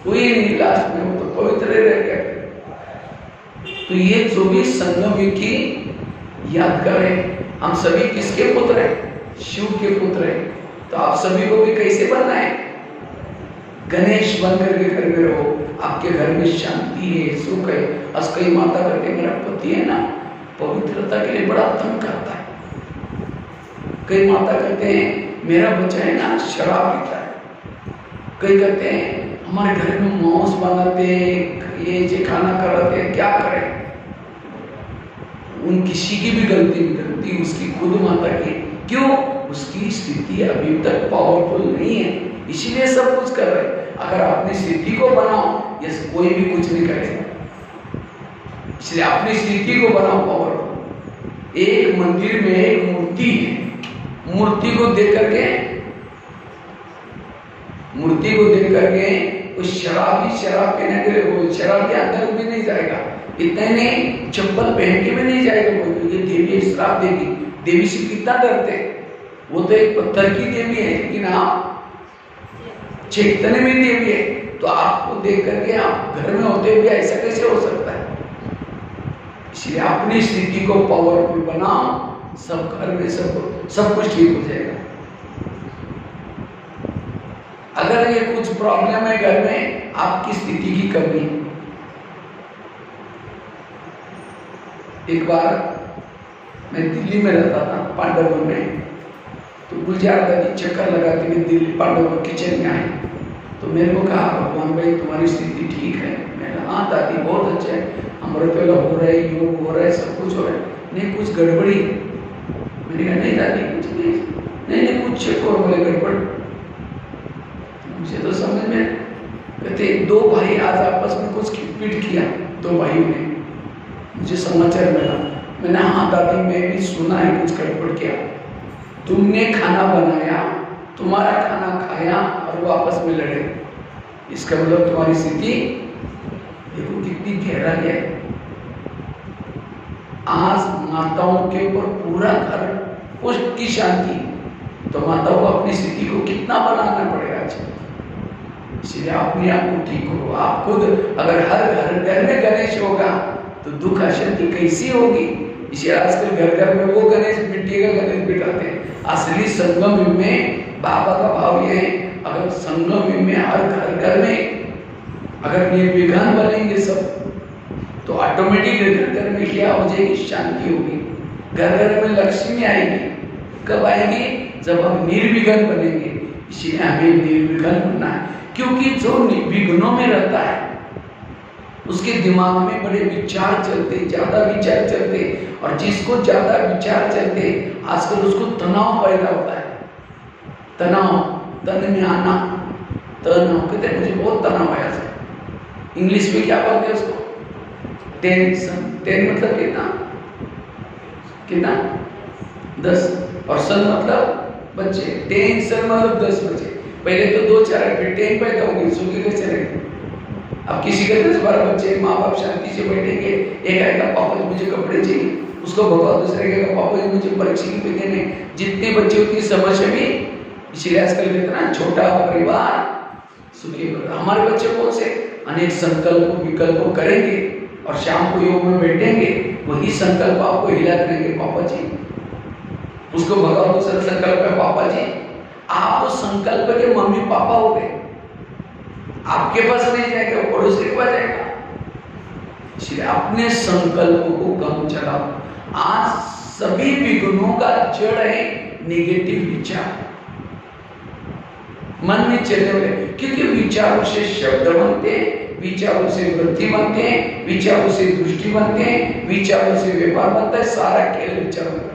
हुई नहीं, लास्ट में वो तो पवित्र रह गया। तो ये जो भी संगम की याद करें, हम सभी किसके पुत्र हैं? शिव के पुत्र हैं। तो आप सभी को भी कैसे बनना है? गणेश बन करके घर में रहो, आपके घर में शांति है, सुख है। आज कई माता कहते हैं मेरा पति है ना पवित्रता के लिए बड़ा तंग करता है। कई माता कहते हैं मेरा बच्चा है ना शराब पीता है। कई कहते हैं हमारे घर में मांस बनाते ये खाना कराते हैं, क्या करें। उन किसी की भी गलती नहीं, गलती उसकी खुद माता की। क्यों? उसकी स्थिति अभी तक पावरफुल नहीं है, इसीलिए सब कुछ कर रहे हैं। अगर अपनी स्थिति को बनाओ, ये कोई भी कुछ नहीं करेगा। इसलिए अपनी स्थिति को बनाओ पावरफुल। एक मंदिर में एक मूर्ति है, मूर्ति को देख करके उस शराब पीने के लिए वो शराब के अंदर भी नहीं जाएगा। इतना ही नहीं, चप्पल पहन के भी नहीं जाएगा कोई। ये देवी श्राप देगी, देवी से कितना डरते। वो तो एक पत्थर की देवी है, लेकिन आप चैतन्य में देवी है। तो आपको देख करके आप घर में होते हुए ऐसा कैसे हो सकता है। इसलिए अपनी स्थिति को पावरफुल बनाओ, सब घर में सब कुछ ठीक हो जाएगा। अगर ये कुछ प्रॉब्लम है घर में, आपकी स्थिति की कमी। एक बार मैं दिल्ली में रहता था, पांडवपुर में, तो गुलजार दादी चक्कर लगाती हुई दिल्ली पांडवपुर किचन में आई। तो मेरे को कहा भगवान भाई तुम्हारी स्थिति ठीक है। मैंने हाँ दादी बहुत अच्छा है, अमृत वेला हो रहा है, योग हो रहा है, सब कुछ हो रहा है। नहीं कुछ गड़बड़ी। मैंने कहा नहीं दादी कुछ नहीं कुछ चेक करो। बोले गड़बड़। मुझे तो समझ में कहते दो भाई आज आपस में कुछ पीट किया, दो भाइयों ने। मुझे समाचार मिला। मैंने हाँ दादी मैं भी सुना है कुछ गड़बड़ किया। तुमने खाना बनाया, तुम्हारा खाना खाया और वो आपस में लड़े। इसका मतलब तुम्हारी स्थिति देखो कितनी गहराई है। आज माताओं के ऊपर पूरा घर की शांति, तो माताओं को अपनी स्थिति को कितना बनाना पड़ेगा। इसलिए अपने आप को ठीक करो। आप खुद अगर हर घर में गणेश होगा तो दुख अशांति कैसी होगी। इसलिए आजकल घर घर में वो गणेश मिट्टी का गणेश बिठाते हैं। असली संगम में बाबा का भाव ये है, अगर संगम में हर घर में अगर निर्विघ्न बनेंगे सब, तो ऑटोमेटिक घर में क्या हो जाएगी, शांति होगी। घर में लक्ष्मी आएगी। कब आएगी? जब हम निर्विघ्न बनेंगे। इसलिए हमें निर्विघ्न बनना है, क्योंकि जो विघ्नों में रहता है उसके दिमाग में बड़े विचार चलते, ज्यादा विचार चलते। और जिसको ज्यादा विचार चलते आजकल उसको तनाव पैदा होता है। तनाव, तन में आना, तनाव कहते हैं मुझे बहुत तनाव आया। इंग्लिश में क्या बोलते हैं उसको? टेंशन। टेन मतलब कितना 10 और सन मतलब बच्चे। टेंशन मतलब 10 बच्चे। पहले तो 2-4 फिर 10 पैदा होगी, सुखी कैसे रहेंगे। अब किसी के 10-12 बच्चे, माँ बाप शांति से बैठेंगे। एक आएगा पापा जी मुझे कपड़े चाहिए, उसको भगवान दूसरे कहेगा पापा जी मुझे परीक्षा की पे देने। जितने बच्चे उतनी समस्या भी। इसीलिए आजकल कितना छोटा परिवार सुखी होता। हमारे बच्चे कौन से अनेक संकल्प विकल्प करेंगे और शाम को योग में बैठेंगे, वही संकल्प आपको हिला करेंगे पापा जी। उसको भगवान दूसरा संकल्प है पापा जी। आप उस संकल्प के मम्मी पापा हो गए। आपके पास नहीं जाएगा, वो पड़ोसी के पास जाएगा। इसलिए अपने संकल्प को कम चलाओ। आज सभी विघ्नों का जड़ है नेगेटिव विचार, मन में चलने वाले। क्योंकि विचारों से शब्द बनते हैं, विचारों से वृत्ति बनते हैं, विचारों से दृष्टि बनते हैं, विचारों से व्यवहार बनता है। सारा खेल विचारों का।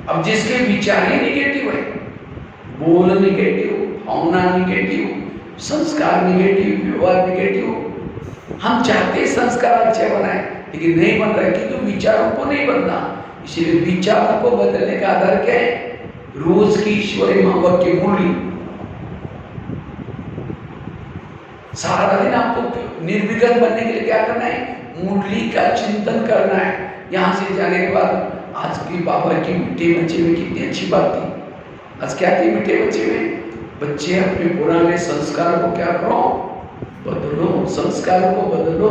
अब जिसके विचार ही निगेटिव है, बोल निगेटिव, भावना निगेटिव, संस्कार निगेटिव, व्यवहार निगेटिव। हम चाहते हैं संस्कार अच्छे बनाए, लेकिन नहीं बन रहा है क्योंकि विचारों को नहीं बनना। इसलिए विचारों को बदलने का आधार क्या है? रोज की ईश्वरी माँ की मुरली। सारा दिन आपको निर्विघ्न बनने के लिए क्या करना है? मुरली का चिंतन करना है। यहाँ से जाने के बाद आज की बाबा की मीठे बच्चे में कितनी अच्छी बात थी। आज क्या थी मीठे बच्चे में? बच्चे अपने पुराने संस्कार को क्या करो? बदलो। संस्कारों को बदलो।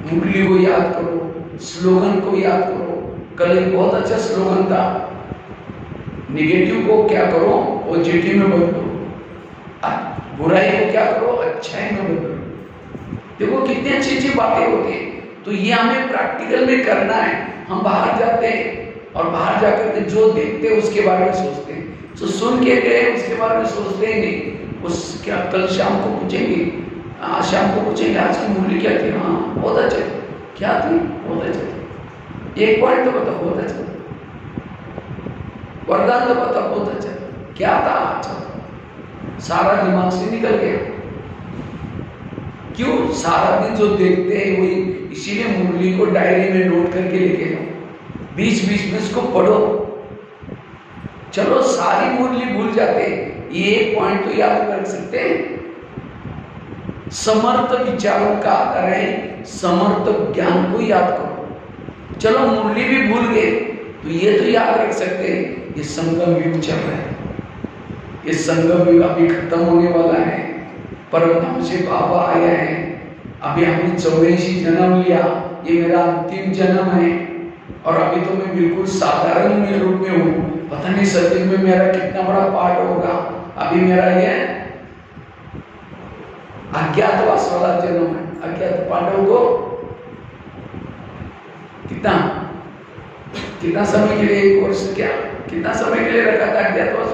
मुरली को याद करो, स्लोगन को याद करो। कल एक बहुत अच्छा स्लोगन था, निगेटिव को क्या करो, पॉजिटिव में बदलो, बुराई को क्या करो, अच्छाई में बदलो। देखो कितनी अच्छी अच्छी बातें होती है। तो ये हमें प्रैक्टिकल में करना है। हम बाहर जाते हैं और बाहर जाकर के जो देखते हैं उसके बारे में सोचते हैं, तो सुन के गए उसके बारे में सोचते ही नहीं। उस क्या कल शाम को पूछेंगे, आज शाम को पूछेंगे आज की मूल्य क्या थी, हाँ बहुत अच्छा थी, क्या थी, बहुत अच्छा थी, एक पॉइंट तो बताओ, बहुत अच्छा था, वरदान तो बताओ, बहुत अच्छा था, क्या था, अच्छा था, सारा दिमाग से निकल गया। क्यों? सारा दिन जो देखते हैं वही, इसीलिए मुरली को डायरी में नोट करके लेके जाओ, बीच बीच में इसको पढ़ो। चलो सारी मुरली भूल जाते, ये पॉइंट तो याद रख सकते हैं। समर्थ विचारों का आधार है समर्थ ज्ञान को याद करो। चलो मुरली भी भूल गए तो ये तो याद रख सकते हैं, ये संगम युग चल रहा है, ये संगम युग अभी खत्म होने वाला है। परमधाम से बाबा आया है, अभी हमने 84 जन्म लिया, ये मेरा अंतिम जन्म है और अभी तो मैं बिल्कुल साधारण में रूप में हूँ। पता नहीं सत्युग में मेरा कितना बड़ा पार्ट होगा। अभी मेरा ये अज्ञातवास वाला जन्म है। अज्ञात पांडव को कितना समय के लिए, 1 वर्ष क्या कितना समय के लिए रखा था अज्ञातवास?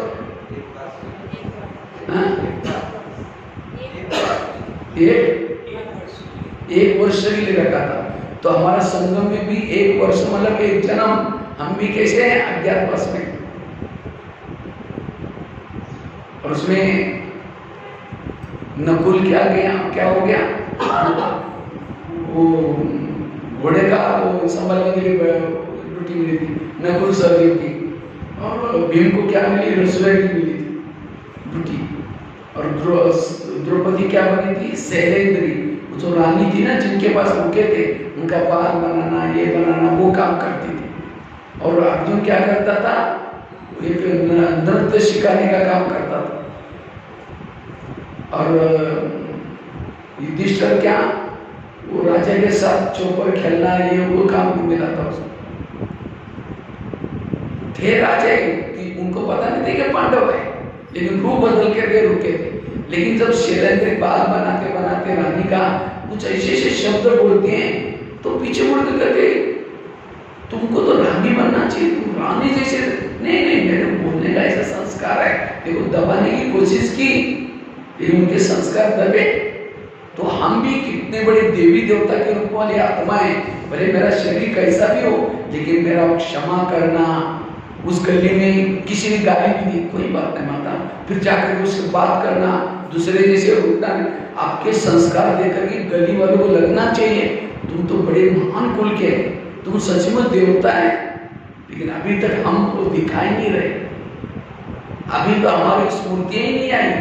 एक वर्ष के लिए रखा था। तो हमारा संगम में भी 1 वर्ष मतलब 1 जन्म, हम भी कैसे हैं अज्ञातवास में। और उसमें नकुल क्या हो गया, वो घोड़े का वो संभालने के लिए ड्यूटी मिली थी नकुल सहदेव की, और भीम को क्या मिली, रसोई की मिली थी ड्यूटी। और द्रौपदी क्या बनी थी, शैलेंद्री, जो रानी थी ना जिनके पास रुके थे, उनका बाल बनाना ये बनाना वो काम करती थी। और अर्जुन क्या करता था, एक नृत्य सिखाने का काम करता था। और युधिष्ठिर क्या, वो राजा के साथ चौपर खेलना ये वो काम मिला था उसको। थे राजा कि उनको पता नहीं था कि पांडव है, लेकिन रूप बदल के वे रुके थे। लेकिन जब शैलेंद्र बाल बनाते बनाते रानी का कुछ ऐसे ऐसे शब्द बोलते हैं तो पीछे मुड़ के कहते तुमको तो रानी बनना चाहिए, तुम रानी जैसे। नहीं नहीं, मेरे बोलने का ऐसा संस्कार है। देखो दबाने की कोशिश की लेकिन उनके संस्कार दबे। तो हम भी कितने बड़े देवी देवता के रूप वाले आत्मा है, भले मेरा शरीर कैसा भी हो, लेकिन मेरा क्षमा करना। उस गली में किसी ने गाली भी दी, कोई बात नहीं माता, फिर जाकर उससे बात करना, दूसरे जैसे उठना। आपके संस्कार देकर के गली वालों को लगना चाहिए तुम तो बड़े महान कुल के, तुम सचमुच देवता है। लेकिन अभी तक हम वो दिखाई नहीं रहे, अभी तो हमारी स्मृतियां ही नहीं आई,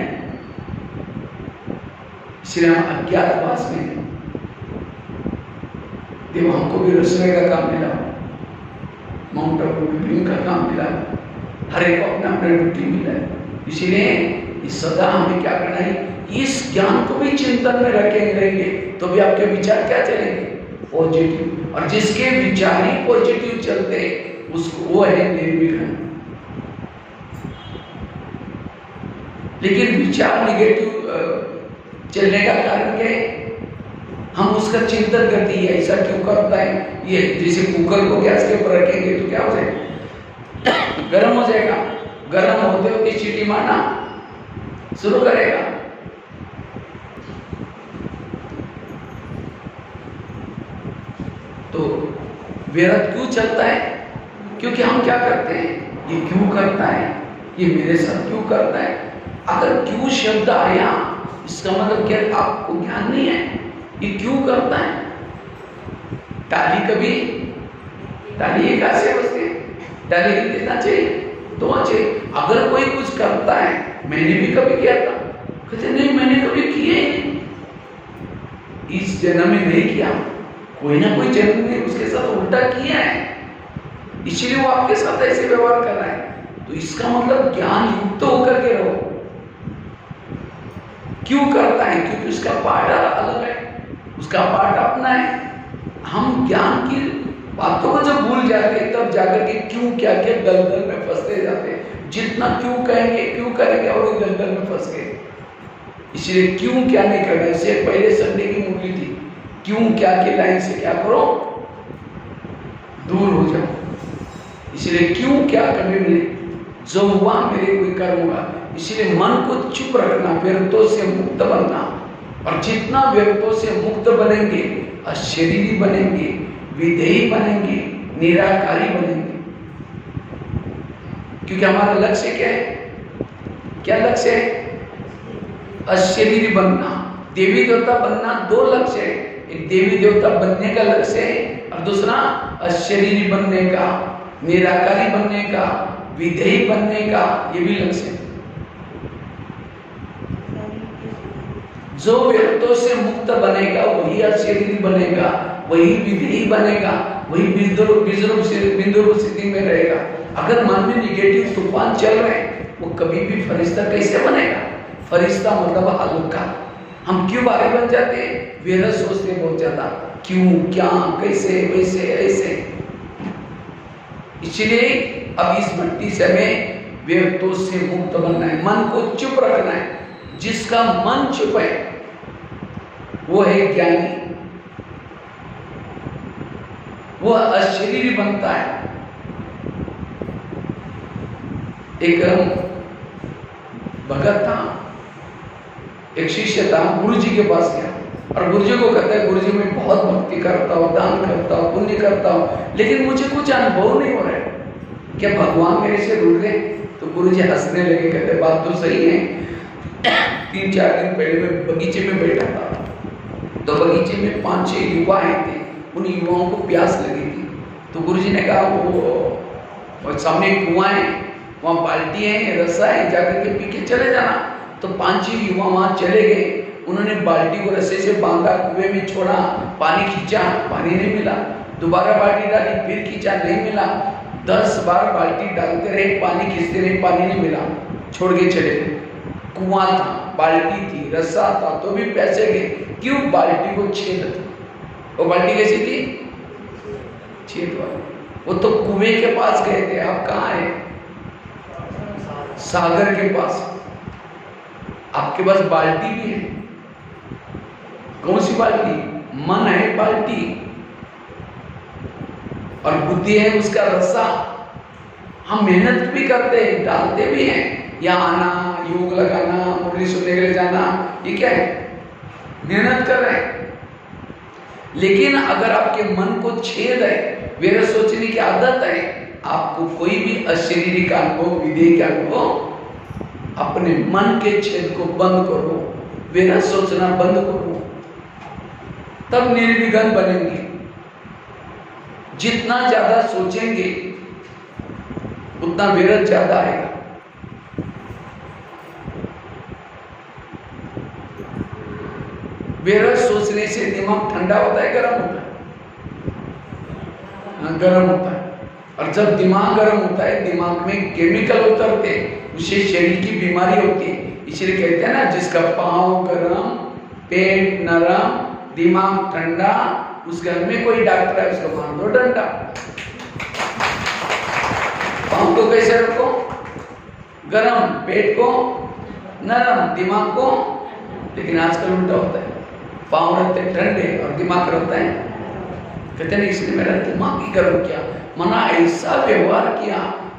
इसलिए हम अज्ञातवास में। देखो हमको भी रसोई का काम मिला, माउंट आबू भीम का काम मिला, हर एक को अपना अपना ड्यूटी मिला है। इसीलिए सदा हमें क्या करना है, इस ज्ञान को भी चिंतन में रहेंगे तो भी आपके विचार क्या चलेंगे, पॉजिटिव। और जिसके विचार ही पॉजिटिव चलते उसको वो है निर्विघ्न। लेकिन विचार निगेटिव चलने का कारण क्या है, हम उसका चिंतन करते हैं ऐसा क्यों करता है। ये जैसे कुकर को गैस के ऊपर रखेंगे तो क्या हो जाएगा, गर्म हो जाएगा, गर्म होते होते सीटी मारना शुरू करेगा। तो व्यर्थ क्यों चलता है, क्योंकि हम क्या करते हैं, ये क्यों करता है, ये मेरे साथ क्यों करता है। अगर क्यों शब्द आया इसका मतलब क्या, आपको ज्ञान नहीं है, ये क्यों करता है। ताली एक ऐसे बजते, ताली देना चाहिए तो चाहिए। अगर कोई कुछ करता है, मैंने भी कभी किया था, कहते नहीं मैंने कभी किया ही नहीं, इस जन्म में नहीं किया, कोई ना कोई जन्म में उसके साथ उल्टा किया है, इसलिए वो आपके साथ ऐसे व्यवहार कर रहा है। तो इसका मतलब ज्ञान युक्त होकर के रहो। क्यों करता है, क्योंकि उसका पार्ट अलग है, उसका पार्ट अपना है। हम ज्ञान की बातों को जब भूल जाते हैं तब जाकर के क्यों क्या क्या दलदल में फंसते जाते हैं। जितना क्यों कहेंगे क्यों करेंगे और वो दलदल में फंस गए। इसलिए क्यों क्या नहीं करना। इससे पहले संडे की मुरली थी, क्यों क्या की लाइन से क्या करो, दूर हो जाओ। इसलिए क्यों क्या कभी मिले, जो हुआ मेरे कोई कर्म हुआ। इसलिए मन को चुप रखना, विरतों से मुक्त बनना। और जितना विरतों से मुक्त बनेंगे, अशरीरी बनेंगे, विधेयी बनेंगे, निराकारी बनेंगे। क्योंकि हमारा लक्ष्य क्या है, क्या लक्ष्य है, अशरीरी बनना। देवी देवता बनना दो लक्ष्य है, एक देवी देवता बनने का लक्ष्य है और दूसरा अशरीरी बनने का, निराकारी बनने का, विधेयी बनने का, ये भी लक्ष्य है। जो विरतों से मुक्त बनेगा वही अशरीरी बनेगा, वही विधेयी बनेगा, वही बिंदु स्थिति में रहेगा। अगर मन में निगेटिव तूफान चल रहे हैं, वो कभी भी फरिश्ता कैसे बनेगा। फरिश्ता मतलब हल्का। हम क्यों भारी बन जाते हैं, विरत सोचते बहुत ज्यादा, क्यों क्या कैसे वैसे ऐसे। इसलिए अब इस मिट्टी से हमें विरतों से मुक्त बनना है, मन को चुप रखना है। जिसका मन चुप है वो है ज्ञानी, वो अशरीरी बनता है। एक भगत था, एक शिष्य था, गुरु जी के पास गया और गुरु जी को कहता है, गुरु जी मैं बहुत भक्ति करता हूँ, दान करता हूँ, पुण्य करता हूँ, लेकिन मुझे कुछ अनुभव नहीं हो रहा है, क्या भगवान मेरे से रूठ गए। तो गुरु जी हंसने लगे, कहते बात तो सही है। 3-4 दिन पहले मैं बगीचे में बैठा था, तो बगीचे में 5-6 युवा आए थे, उन युवाओं को प्यास लगी थी। तो गुरु जी ने कहा वो सामने एक कुआं है, वहाँ बाल्टी है, रस्सा है, जाकर के पी के चले जाना। तो 5-6 युवा वहाँ चले गए, उन्होंने बाल्टी को रस्से से बांधा, कुएं में छोड़ा, पानी खींचा, पानी नहीं मिला, दोबारा बाल्टी डाली, फिर खींचा, नहीं मिला, 10 बार बाल्टी डालते रहे, पानी खींचते रहे, पानी नहीं मिला, छोड़ के चले गए। कुआं था, बाल्टी थी, रस्सा था, तो भी पैसे गए। क्यों, बाल्टी को छेद था। वो बाल्टी कैसी थी, छेद वाली। वो तो कुएं के पास गए थे, आप कहाँ है, सागर के पास। आपके पास बाल्टी भी है, कौन सी बाल्टी, मन है बाल्टी और बुद्धि है उसका रस्सा। हम मेहनत भी करते हैं, डालते भी हैं, यहाँ आना, योग लगाना, मुरली सुनने के लिए जाना, ये क्या है, मेहनत कर रहे हैं। लेकिन अगर आपके मन को छेद है, मेरे सोचने की आदत है, आपको कोई भी अशरीरी का अनुभव, विधेय का अनुभव, अपने मन के छेद को बंद करो, मेरा सोचना बंद करो, तब निर्विघ्न बनेंगे। जितना ज्यादा सोचेंगे उतना विरत ज्यादा आएगा। विरत सोचने से दिमाग ठंडा होता है, गर्म होता है, गर्म होता है। और जब दिमाग गर्म होता है, दिमाग में केमिकल उतरते हैं, उससे शरीर की बीमारी होती है। इसलिए कहते हैं ना, जिसका पांव गरम, पेट नरम, दिमाग ठंडा, उस घर में कोई डॉक्टर है, उसको मार दो डंडा। पांव को कैसे रखो, गरम, पेट को नरम, दिमाग को, लेकिन आजकल उल्टा होता है, पांव रखते ठंडे और दिमाग रहता है, कहते नहीं इसने मेरा दिमाग ही गर्म किया, मना ऐसा व्यवहार किया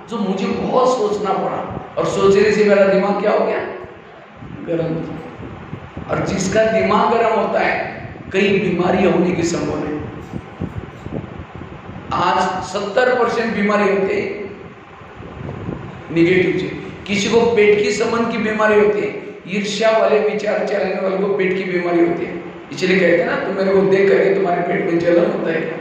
जो मुझे बहुत सोचना पड़ा, और सोचने से मेरा दिमाग क्या हो गया, गर्म। और जिसका दिमाग गर्म होता है, कई बीमारियां होने की संभावना है। आज 70% बीमारी होती है निगेटिव से। किसी को पेट की संबंध की बीमारी होती है, ईर्ष्या वाले विचार चलाने वाले को पेट की बीमारी होती है। इसलिए कहते हैं ना, तुम मेरे को देख करके तुम्हारे पेट में जलन होता है क्या।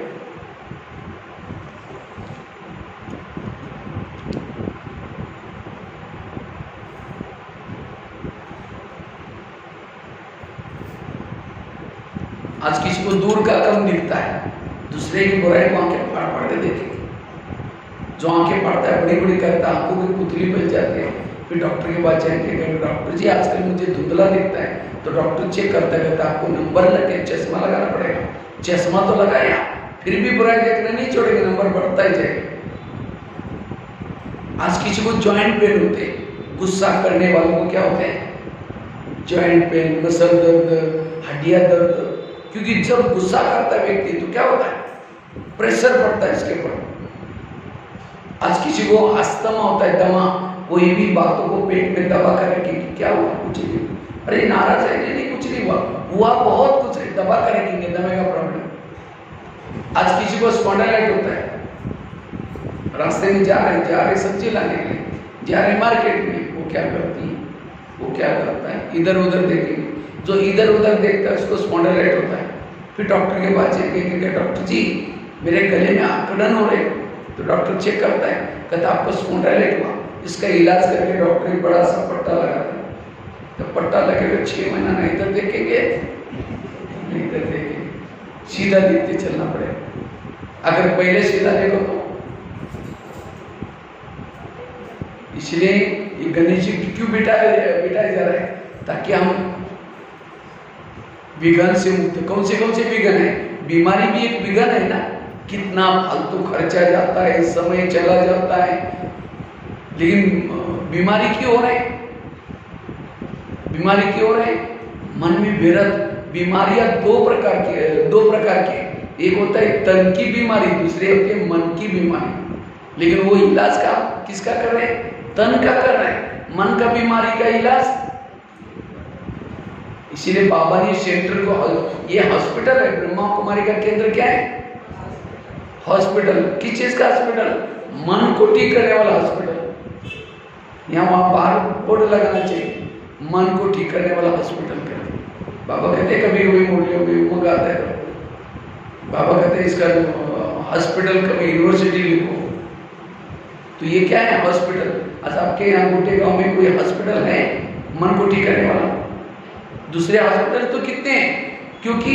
आज किसी को दूर का कम दिखता है, दूसरे की बुराई को आंखें फाड़ फाड़ के देखेंगे। जो आंखें फाड़ता है, बड़ी बड़ी करता है, आंखों की पुतली बन जाती है, फिर डॉक्टर के पास जाएंगे, डॉक्टर जी आजकल मुझे धुंधला दिखता है। तो डॉक्टर चेक करता कहता आपको नंबर लगे, चश्मा लगाना पड़ेगा। चश्मा तो लगाया, फिर भी बुराई देखना नहीं छोड़ेंगे, नंबर बढ़ता ही जाएगा। आज किसी को जॉइंट पेन होते हैं, गुस्सा करने वालों को क्या होते हैं? जॉइंट पेन, मसल दर्द, हड्डियां दर्द। क्योंकि जब गुस्सा करता है व्यक्ति तो क्या होता है? प्रेशर पड़ता है इसके ऊपर। आज किसी को अस्थमा होता है, दमा, कोई भी बातों को पेट में दबा कर रखेगी, क्या हुआ? कुछ नहीं, अरे नाराज है, नहीं कुछ नहीं हुआ, हुआ बहुत कुछ है, दबा कर रखेंगे, दमे का प्रॉब्लम। आज किसी को स्पॉन्डिलाइट होता है, रास्ते में जा रहे सब्जी लाने के लिए, जा रहे मार्केट में, वो क्या करती है? वो क्या करता है? इधर उधर देखेंगे, जो इधर उधर देखता है उसको स्पॉन्डिलाइट होता है। फिर डॉक्टर के पास जाएंगे, डॉक्टर जी मेरे गले में आकड़न हो रहे, तो डॉक्टर चेक करता है, कहता आपको स्पॉन्डिलाइट हुआ, इसका इलाज करके डॉक्टर एक बड़ा सा पट्टा लगाता है। तो पट्टा लगेगा 6 महीना ना इधर देखेंगे नहीं इधर देखेंगे, सीधा देखते चलना पड़ेगा। अगर पहले सीधा देखो तो, इसलिए ये गणेश जी क्यों बिठाए जा रहे हैं? ताकि हम विघन से मुक्त। कौन से विघन है? बीमारी भी एक विघन है ना। कितना फालतू खर्चा जाता है, समय चला जाता है, लेकिन बीमारी क्यों हो रही है? बीमारी क्यों हो रही है? मन में विरत। बीमारियां दो प्रकार की, एक होता है तन की बीमारी, दूसरे होती है मन की बीमारी। लेकिन वो इलाज का किसका कर रहे हैं? तन का कर रहे हैं, मन का बीमारी का इलाज। इसीलिए बाबा ने सेंटर को, ये हॉस्पिटल है, ब्रह्मा कुमारी का केंद्र क्या है? हॉस्पिटल। किस चीज का हॉस्पिटल? मन को ठीक करने वाला हॉस्पिटल। यहाँ वहां बाहर बोर्ड लगाना चाहिए, मन को ठीक करने वाला हॉस्पिटल कर। बाबा कहते कभी हुई मुरलियों में मंगाता है, बाबा कहते इसका हॉस्पिटल कभी यूनिवर्सिटी लिखो। तो ये क्या है? हॉस्पिटल। अच्छा, आपके यहाँ गोटे गांव में कोई हॉस्पिटल है मन को ठीक करने वाला? दूसरे हॉस्पिटल तो कितने हैं, क्योंकि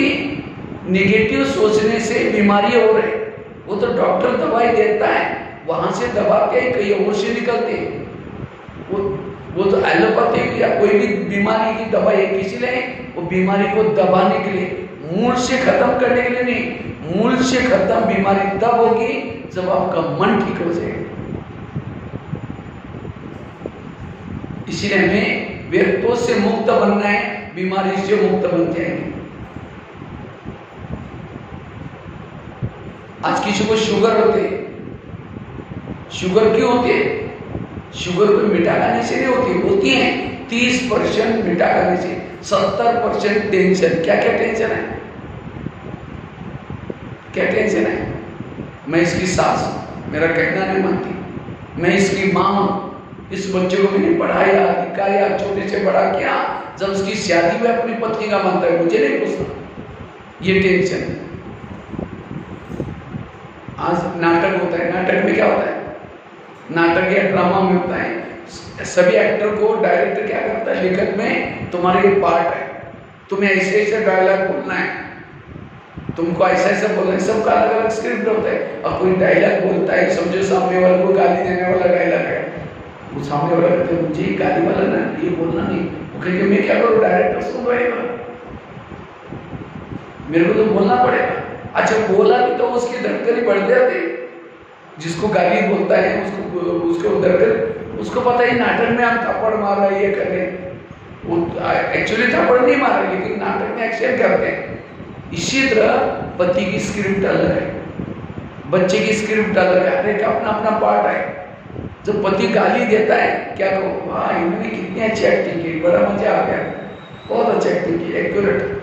नेगेटिव सोचने से बीमारी हो रही। वो तो डॉक्टर दवाई देता है, वहां से दबा के कहीं और से निकलते हैं। वो तो एलोपैथी या कोई भी बीमारी की दवाई किसी लिए वो बीमारी को दबाने के लिए, मूल से खत्म करने के लिए नहीं। मूल से खत्म बीमारी तब होगी जब आपका मन ठीक हो जाएगा। इसीलिए हमें व्यक्तों से मुक्त बनना है, बीमारी से मुक्त बन जाएंगे। आज किसी को शुगर होती है, शुगर क्यों होती है? शुगर कोई मीठा खाने से नहीं होती है 30% मीठा खाने से, 70% टेंशन। क्या क्या टेंशन है? क्या टेंशन है? मैं इसकी सास हूं, मेरा कहना नहीं मानती, मैं इसकी मां हूं, इस बच्चे को मैंने पढ़ाया लिखाया, छोटे से बड़ा किया, जब उसकी शादी में अपनी पत्नी का मानता है, मुझे नहीं पूछता। ये टेंशन है। आज नाटक होता है, नाटक में क्या होता है? नाटक या ड्रामा में होता है, सभी एक्टर को डायरेक्टर क्या करता है, लेखक में तुम्हारे पार्ट है, तुम्हें ऐसे ऐसे डायलॉग बोलना है, तुमको ऐसा ऐसा बोलना है, सबका अलग अलग स्क्रिप्ट होता है। और कोई डायलॉग बोलता है, समझो सामने वाले को गाली देने वाला डायलॉग है, वो सामने वाला कहते हैं मुझे गाली वाला ना, ये बोलना नहीं। वो कहेंगे मैं क्या करूँ, डायरेक्टर सुन रहेगा, मेरे को तो बोलना पड़ेगा। अच्छा, बोला भी तो उसकी धड़कन बढ़ जाती, जिसको गाली बोलता है उसको धड़कन, उसको पता है नाटक में हम थप्पड़ मार रहे, ये कर रहे, वो एक्चुअली थप्पड़ नहीं मार रहे, लेकिन नाटक में एक्शन करते हैं। इसी तरह पति की स्क्रिप्ट अलग है, बच्चे की स्क्रिप्ट अलग है, हर एक अपना अपना पार्ट है। जब पति गाली देता है, क्या कहो, वाह इन्होंने कितनी अच्छी एक्टिंग की, बड़ा मजा आ गया, बहुत अच्छी एक्टिंग की, एक्यूरेट।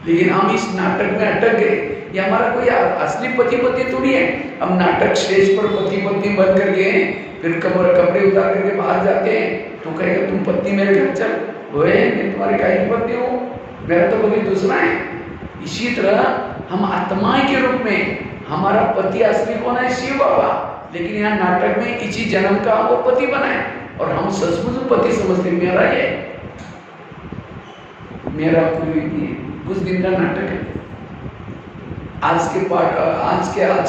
लेकिन हम इस नाटक में अटक गए। ये हमारा कोई असली पति पत्नी थोड़ी है। हम नाटक स्टेज पर पति पत्नी बन कर गए, फिर कपड़े उतार करके बाहर जाते हैं, तो कहेगा तुम पत्नी मेरे घर चल, मैं तुम्हारी काहे की पत्नी हूँ, मेरा तो कोई दूसरा है। इसी तरह हम आत्माएं के रूप में, हमारा पति असली कौन है, शिव बाबा, लेकिन यहाँ नाटक में इसी जन्म का वो पति बनाए, और हम सचमुच पति समझते मेरा ये, मेरा कोई कुछ दिन का नाटक है। आज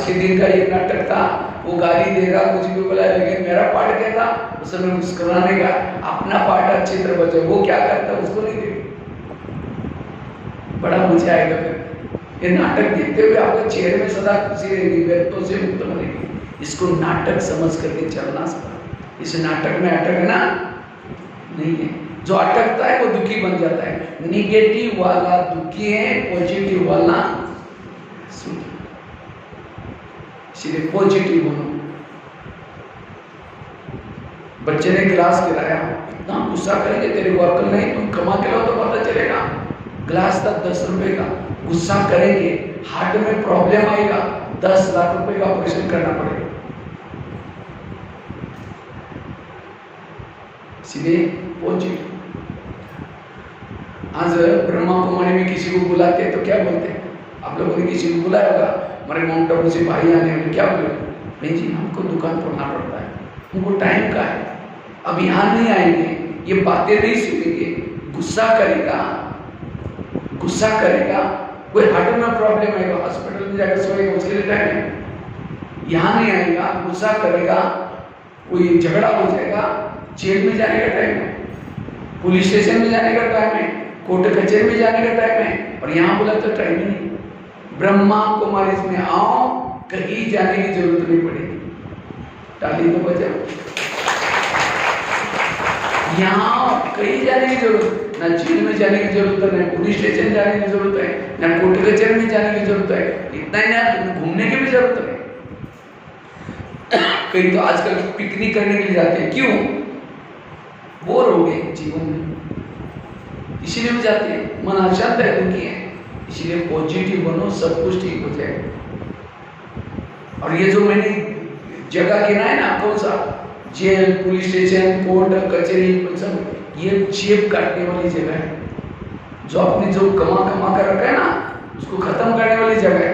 के दिन का एक नाटक था, वो गाली देगा, कुछ भी बोला, लेकिन मेरा पार्ट क्या था, उसमें मुस्कुराने का, अपना पार्ट अच्छी तरह बचे। वो क्या करता उसको नहीं देगा, बड़ा मजा आएगा। फिर ये नाटक देखते हुए आपके चेहरे में सदा खुशी रहेगी, व्यक्तों से मुक्त बनेगी। इसको नाटक समझ करके चलना सीखो। इस नाटक में अटकना नहीं है। जो अटकता है वो दुखी बन जाता है। निगेटिव वाला दुखी है, पॉजिटिव वाला सुखी। इसलिए पॉजिटिव बनो। बच्चे ने गिलास गिराया, इतना गुस्सा करेंगे, तेरे को अकल नहीं, तुम कमा के लाओ तो पता चलेगा। गिलास था 10 रुपए का, गुस्सा करेंगे, हार्ट में प्रॉब्लम आएगा, 10 लाख रुपए का ऑपरेशन करना पड़ेगा। इसलिए पॉजिटिव। आज ब्रह्मा कुमारी में किसी को बुलाते हैं तो क्या बोलते हैं? आप लोगों ने किसी को बुलाया होगा, हमारे माउंट आबू से भाई आने वाले, क्या बोले? नहीं जी, हमको दुकान खोलना पड़ता है, हमको टाइम का है, अब यहाँ नहीं आएंगे, ये बातें नहीं सुनेंगे, गुस्सा करेगा, गुस्सा करेगा, कोई हार्ट में प्रॉब्लम आएगा, हॉस्पिटल में जाकर सोएगा, उसके लिए टाइम है। यहाँ नहीं आएगा, गुस्सा करेगा, कोई झगड़ा हो जाएगा, जेल में जाने का टाइम है, पुलिस स्टेशन में जाने का टाइम है, कोर्ट कचहरी में जाने का टाइम है, और यहाँ बोला तो टाइम ही नहीं। ब्रह्मा कुमारी में आओ, कहीं जाने की जरूरत नहीं पड़ेगी। ताली तो बजाओ। यहाँ कहीं जाने की जरूरत, ना जेल में जाने की जरूरत है, ना पुलिस स्टेशन जाने की जरूरत है, ना कोर्ट कचहरी में जाने की जरूरत है, इतना ही ना घूमने की भी जरूरत है। कहीं तो आजकल पिकनिक करने के लिए जाते हैं, क्यों? बोर हो गए जीवन में, इसीलिए भी जाते हैं, मन अशांत है, दुखी है। इसलिए पॉजिटिव बनो, सब कुछ ठीक हो जाएगा। और ये जो मैंने जगह गिना है ना, कौन सा? जेल, पुलिस स्टेशन, कोर्ट कचहरी, सब ये जेब काटने वाली जगह है। जो आपने जो कमा कर रखा है ना, उसको खत्म करने वाली जगह है।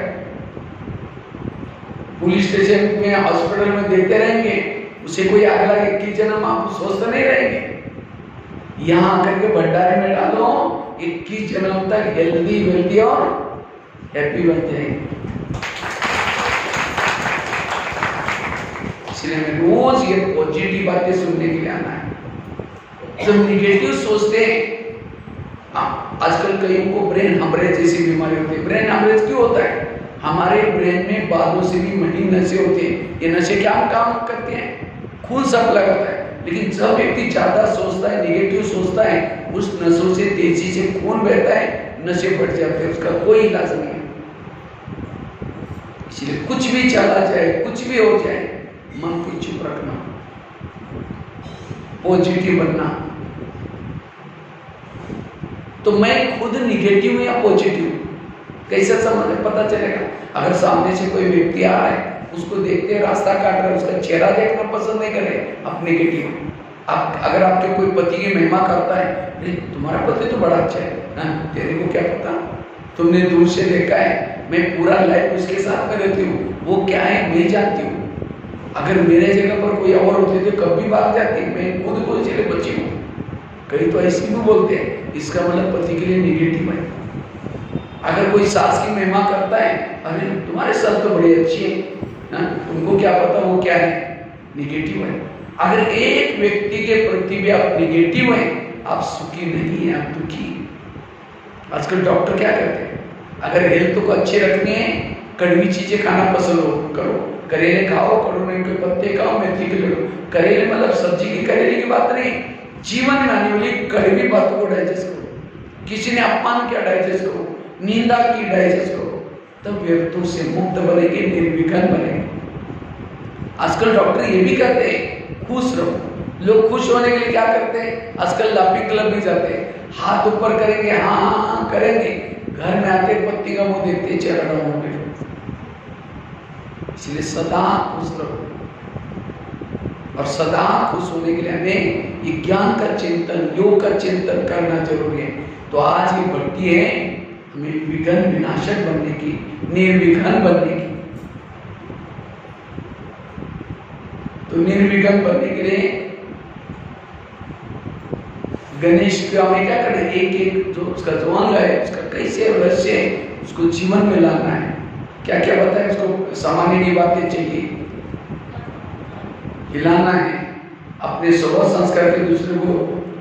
पुलिस स्टेशन में, हॉस्पिटल में देते रहेंगे, उसे कोई अगला 21 जन्म आप सोचते नहीं रहेंगे। यहाँ आकर के भंडारे में डालो, 21 जन्म तक हेल्दी वेल्दी और हैप्पी बन जाएंगे। इसलिए हमें रोज ये पॉजिटिव बातें सुनने के लिए आना है। जब निगेटिव सोचते हैं, आजकल कईयों को ब्रेन हेमरेज जैसी बीमारी होती है। ब्रेन हेमरेज क्यों होता है? हमारे ब्रेन में बालों से भी महीन नसें होती हैं। ये नसें क्या काम करते हैं? खून सप्लाई होता है। लेकिन जब व्यक्ति ज्यादा सोचता है, निगेटिव सोचता है, उस नसों से तेजी से खून बहता है, नशे बढ़ जाते हैं, उसका कोई इलाज नहीं है। इसलिए कुछ भी चला जाए, कुछ भी हो जाए, मन को चुप रखना, पॉजिटिव बनना। तो मैं खुद निगेटिव हूं या पॉजिटिव, कैसे समझ पता चलेगा? अगर सामने से कोई व्यक्ति आ रहा है, उसको देखते हैं, रास्ता काट रहा है, उसका चेहरा देखना पसंद नहीं करे, आप नेगेटिव। आप अगर आपके कोई पति की महिमा करता है, तुम्हारा पति तो बड़ा अच्छा है ना, तेरे को क्या पता, तुमने दूर से देखा है, मैं पूरा लाइफ उसके साथ में रहती हूँ, वो क्या है मैं जानती हूँ। अगर मेरे जगह पर कोई और होते तो कभी भाग जाती, मैं खुद को चले बची हूँ। कई तो ऐसे भी बोलते हैं, इसका मतलब पति के लिए निगेटिव है। अगर कोई सास की महिमा करता है, अरे तुम्हारे सास तो बड़ी अच्छी है ना, तुमको क्या पता वो क्या है, निगेटिव है। अगर एक व्यक्ति के प्रति भी आप निगेटिव हैं, आप सुखी नहीं है, आप दुखी। आजकल डॉक्टर क्या कहते हैं? अगर हेल्थ को अच्छे रखनी है, कड़वी चीजें खाना पसंद करो, करेले खाओ, कड़वे के पत्ते खाओ, मेथी के लो। करेले मतलब सब्जी की करेले की बात नहीं, जीवन में आने वाली कड़वी बातों को डाइजेस्ट करो। किसी ने अपमान किया, डाइजेस्ट करो, निंदा की, डाइजेस्ट करो, तब व्यक्तों से मुक्त बनेंगे, निर्विघ्न बनेंगे। आजकल डॉक्टर ये भी कहते हैं खुश रहो। लोग खुश होने के लिए क्या करते हैं? आजकल लाफिंग क्लब भी जाते हैं, हाथ ऊपर करेंगे, हाँ करेंगे, घर में आते पत्ती का मुंह देखते, चेहरा डाउन हो गया। इसलिए सदा खुश रहो, और सदा खुश होने के लिए हमें ज्ञान का चिंतन, योग का चिंतन करना जरूरी है। तो आज ये भक्ति है हमें विघ्न विनाशक बनने की, निर्विघ्न बनने की। तो निर्विघ्न बनने के लिए गणेश का हमें क्या करना है? एक एक जो उसका जो अंग है, उसका कैसे रहस्य है, उसको जीवन में लाना है। क्या क्या बताए? उसको सामान्य की बातें चाहिए, हिलाना है, अपने स्वभाव संस्कार के दूसरे को।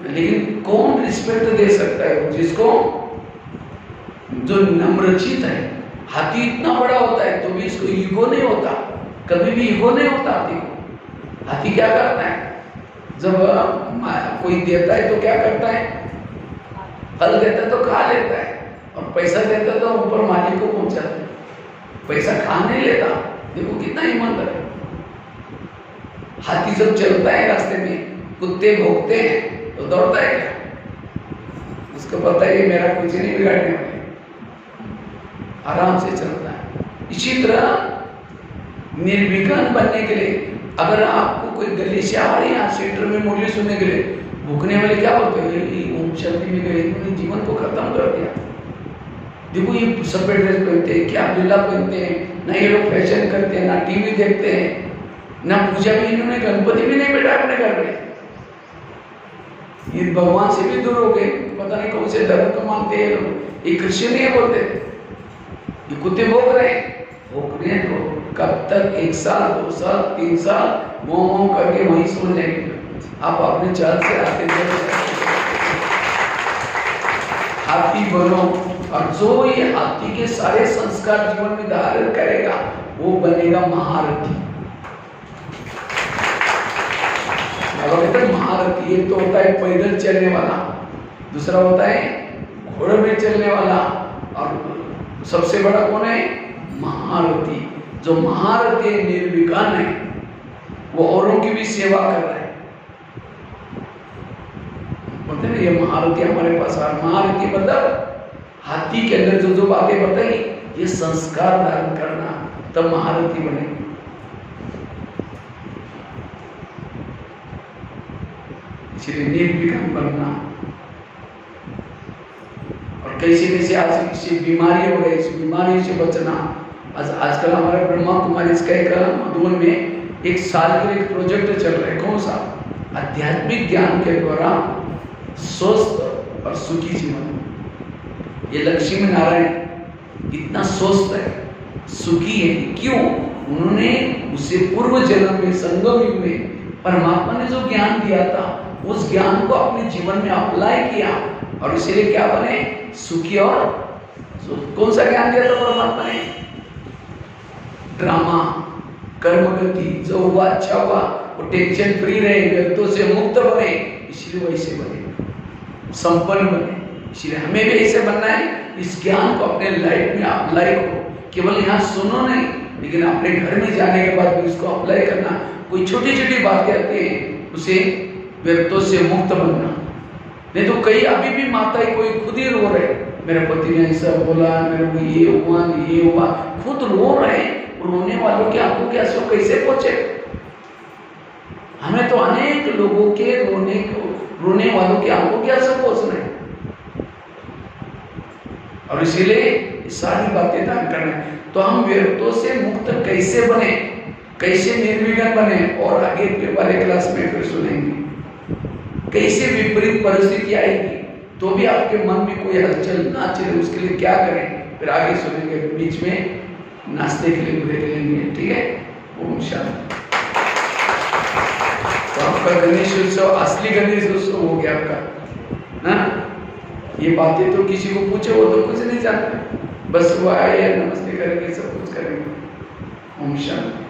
लेकिन कौन रिस्पेक्ट दे सकता है? जिसको जो नम्रचित है। हाथी इतना बड़ा होता है तो भी इसको ईगो नहीं होता, कभी भी ईगो नहीं होता हाथी को। हाथी क्या करता है, जब कोई देता है तो क्या करता है, फल देता है तो खा लेता है, और पैसा देता है तो ऊपर मालिक को पहुंचाता है, पैसा खा नहीं लेता। देखो कितना ईमानदार है। हाथी जब चलता है रास्ते में, कुत्ते भौंकते हैं तो दौड़ता है क्या, उसको पता है मेरा कुछ नहीं बिगाड़ने वाले, आराम से चलता है। इसी तरह निर्विघ्न बनने के लिए, अगर आपको कोई गली से आ रही है थिएटर में मुरली सुनने के लिए, भूखने वाले क्या बोलते हैं, ओम शांति में गए, इन्होंने जीवन को खत्म कर दिया। देखो ये सफेद ड्रेस पहनते हैं, क्या लीला पहनते हैं, ना ये लोग फैशन करते हैं, ना टीवी देखते हैं, ना पूजा भी, इन्होंने गणपति भी नहीं बैठा अपने घर में, ये भगवान से भी दूर हो गए, पता नहीं कौन से धर्म को मानते हैं लोग। ये क्रिश्चियन नहीं बोलते, ये कुत्ते भोग रहे हैं, भोगने तो कब तक 1 साल 2 साल 3 साल मोह करके वहीं सो जाएंगे। आप अपने चाल से आते हाथी बनो, और जो ये हाथी के सारे संस्कार जीवन में धारण करेगा वो बनेगा महारथी। महारथी एक तो होता है पैदल चलने वाला, दूसरा होता है घोड़े में चलने वाला, और सबसे बड़ा कौन है, महारथी। जो महारथी निर्विघ्न है वो औरों की भी सेवा कर रहा है। बोलते ना ये महारथी हमारे पास आ, महारथी मतलब हाथी के अंदर जो जो बातें बताई, ये संस्कार धारण करना, तब महारथी बने। इसलिए निर्विघ्न बनना। और कैसे कैसे आज किसी बीमारी हो गई, इस बीमारी से बचना। आजकल हमारे ब्रह्मा कुमारी इसका एक मधुबन में 1 साल के लिए एक प्रोजेक्ट चल रहा है। कौन सा, आध्यात्मिक ज्ञान के द्वारा स्वस्थ और सुखी जीवन। ये लक्ष्मी नारायण इतना स्वस्थ है, सुखी है, क्यों, उन्होंने उसे पूर्व जन्म में संगम युग में परमात्मा ने जो ज्ञान दिया था उस ज्ञान को अपने जीवन में अप्लाई किया, और इसीलिए क्या बने, सुखी। और कौन सा ज्ञान दिया था परमात्मा ने, ड्रामा, कर्मगति, जो हुआ अच्छा हुआ, वो टेंशन फ्री रहे, व्यक्तों से मुक्त बने, इसलिए वैसे बने, संपन्न बने। इसलिए हमें भी ऐसे बनना है, इस ज्ञान को अपने लाइफ में अप्लाई करो। केवल यहाँ सुनो नहीं, लेकिन अपने घर में जाने के बाद भी उसको अप्लाई करना। कोई छोटी छोटी बातें आती है, उसे व्यक्तों से मुक्त बनना। नहीं तो कई अभी भी माताएं कोई खुद ही रो रहे, मेरे पति ने ऐसा बोला, मेरे को ये हुआ, खुद रो रहे हैं। रोने वालों के आंखों के आंसू कैसे पहुंचे? हमें तो अनेक लोगों के रोने वालों के आंखों के आंसू पहुंचना है, और इसीलिए सारी बातें ध्यान करना है। तो हम व्यक्तों से मुक्त कैसे बने, कैसे निर्विघ्न बने, और आगे के वाले क्लास में फिर सुनेंगे कैसे विपरीत परिस्थिति आएगी तो भी आपके मन में कोई हलचल ना चले, उसके लिए क्या करें, फिर आगे सुनेंगे। बीच में नाश्ते के लिए ब्रेक लेंगे, ठीक है। ओम शांति। तो आपका गणेश उत्सव, असली गणेश उत्सव हो गया आपका ना। ये बातें तो किसी को पूछे वो तो कुछ नहीं जानते, बस वो आए नमस्ते करेंगे, सब कुछ करेंगे। ओम शांति।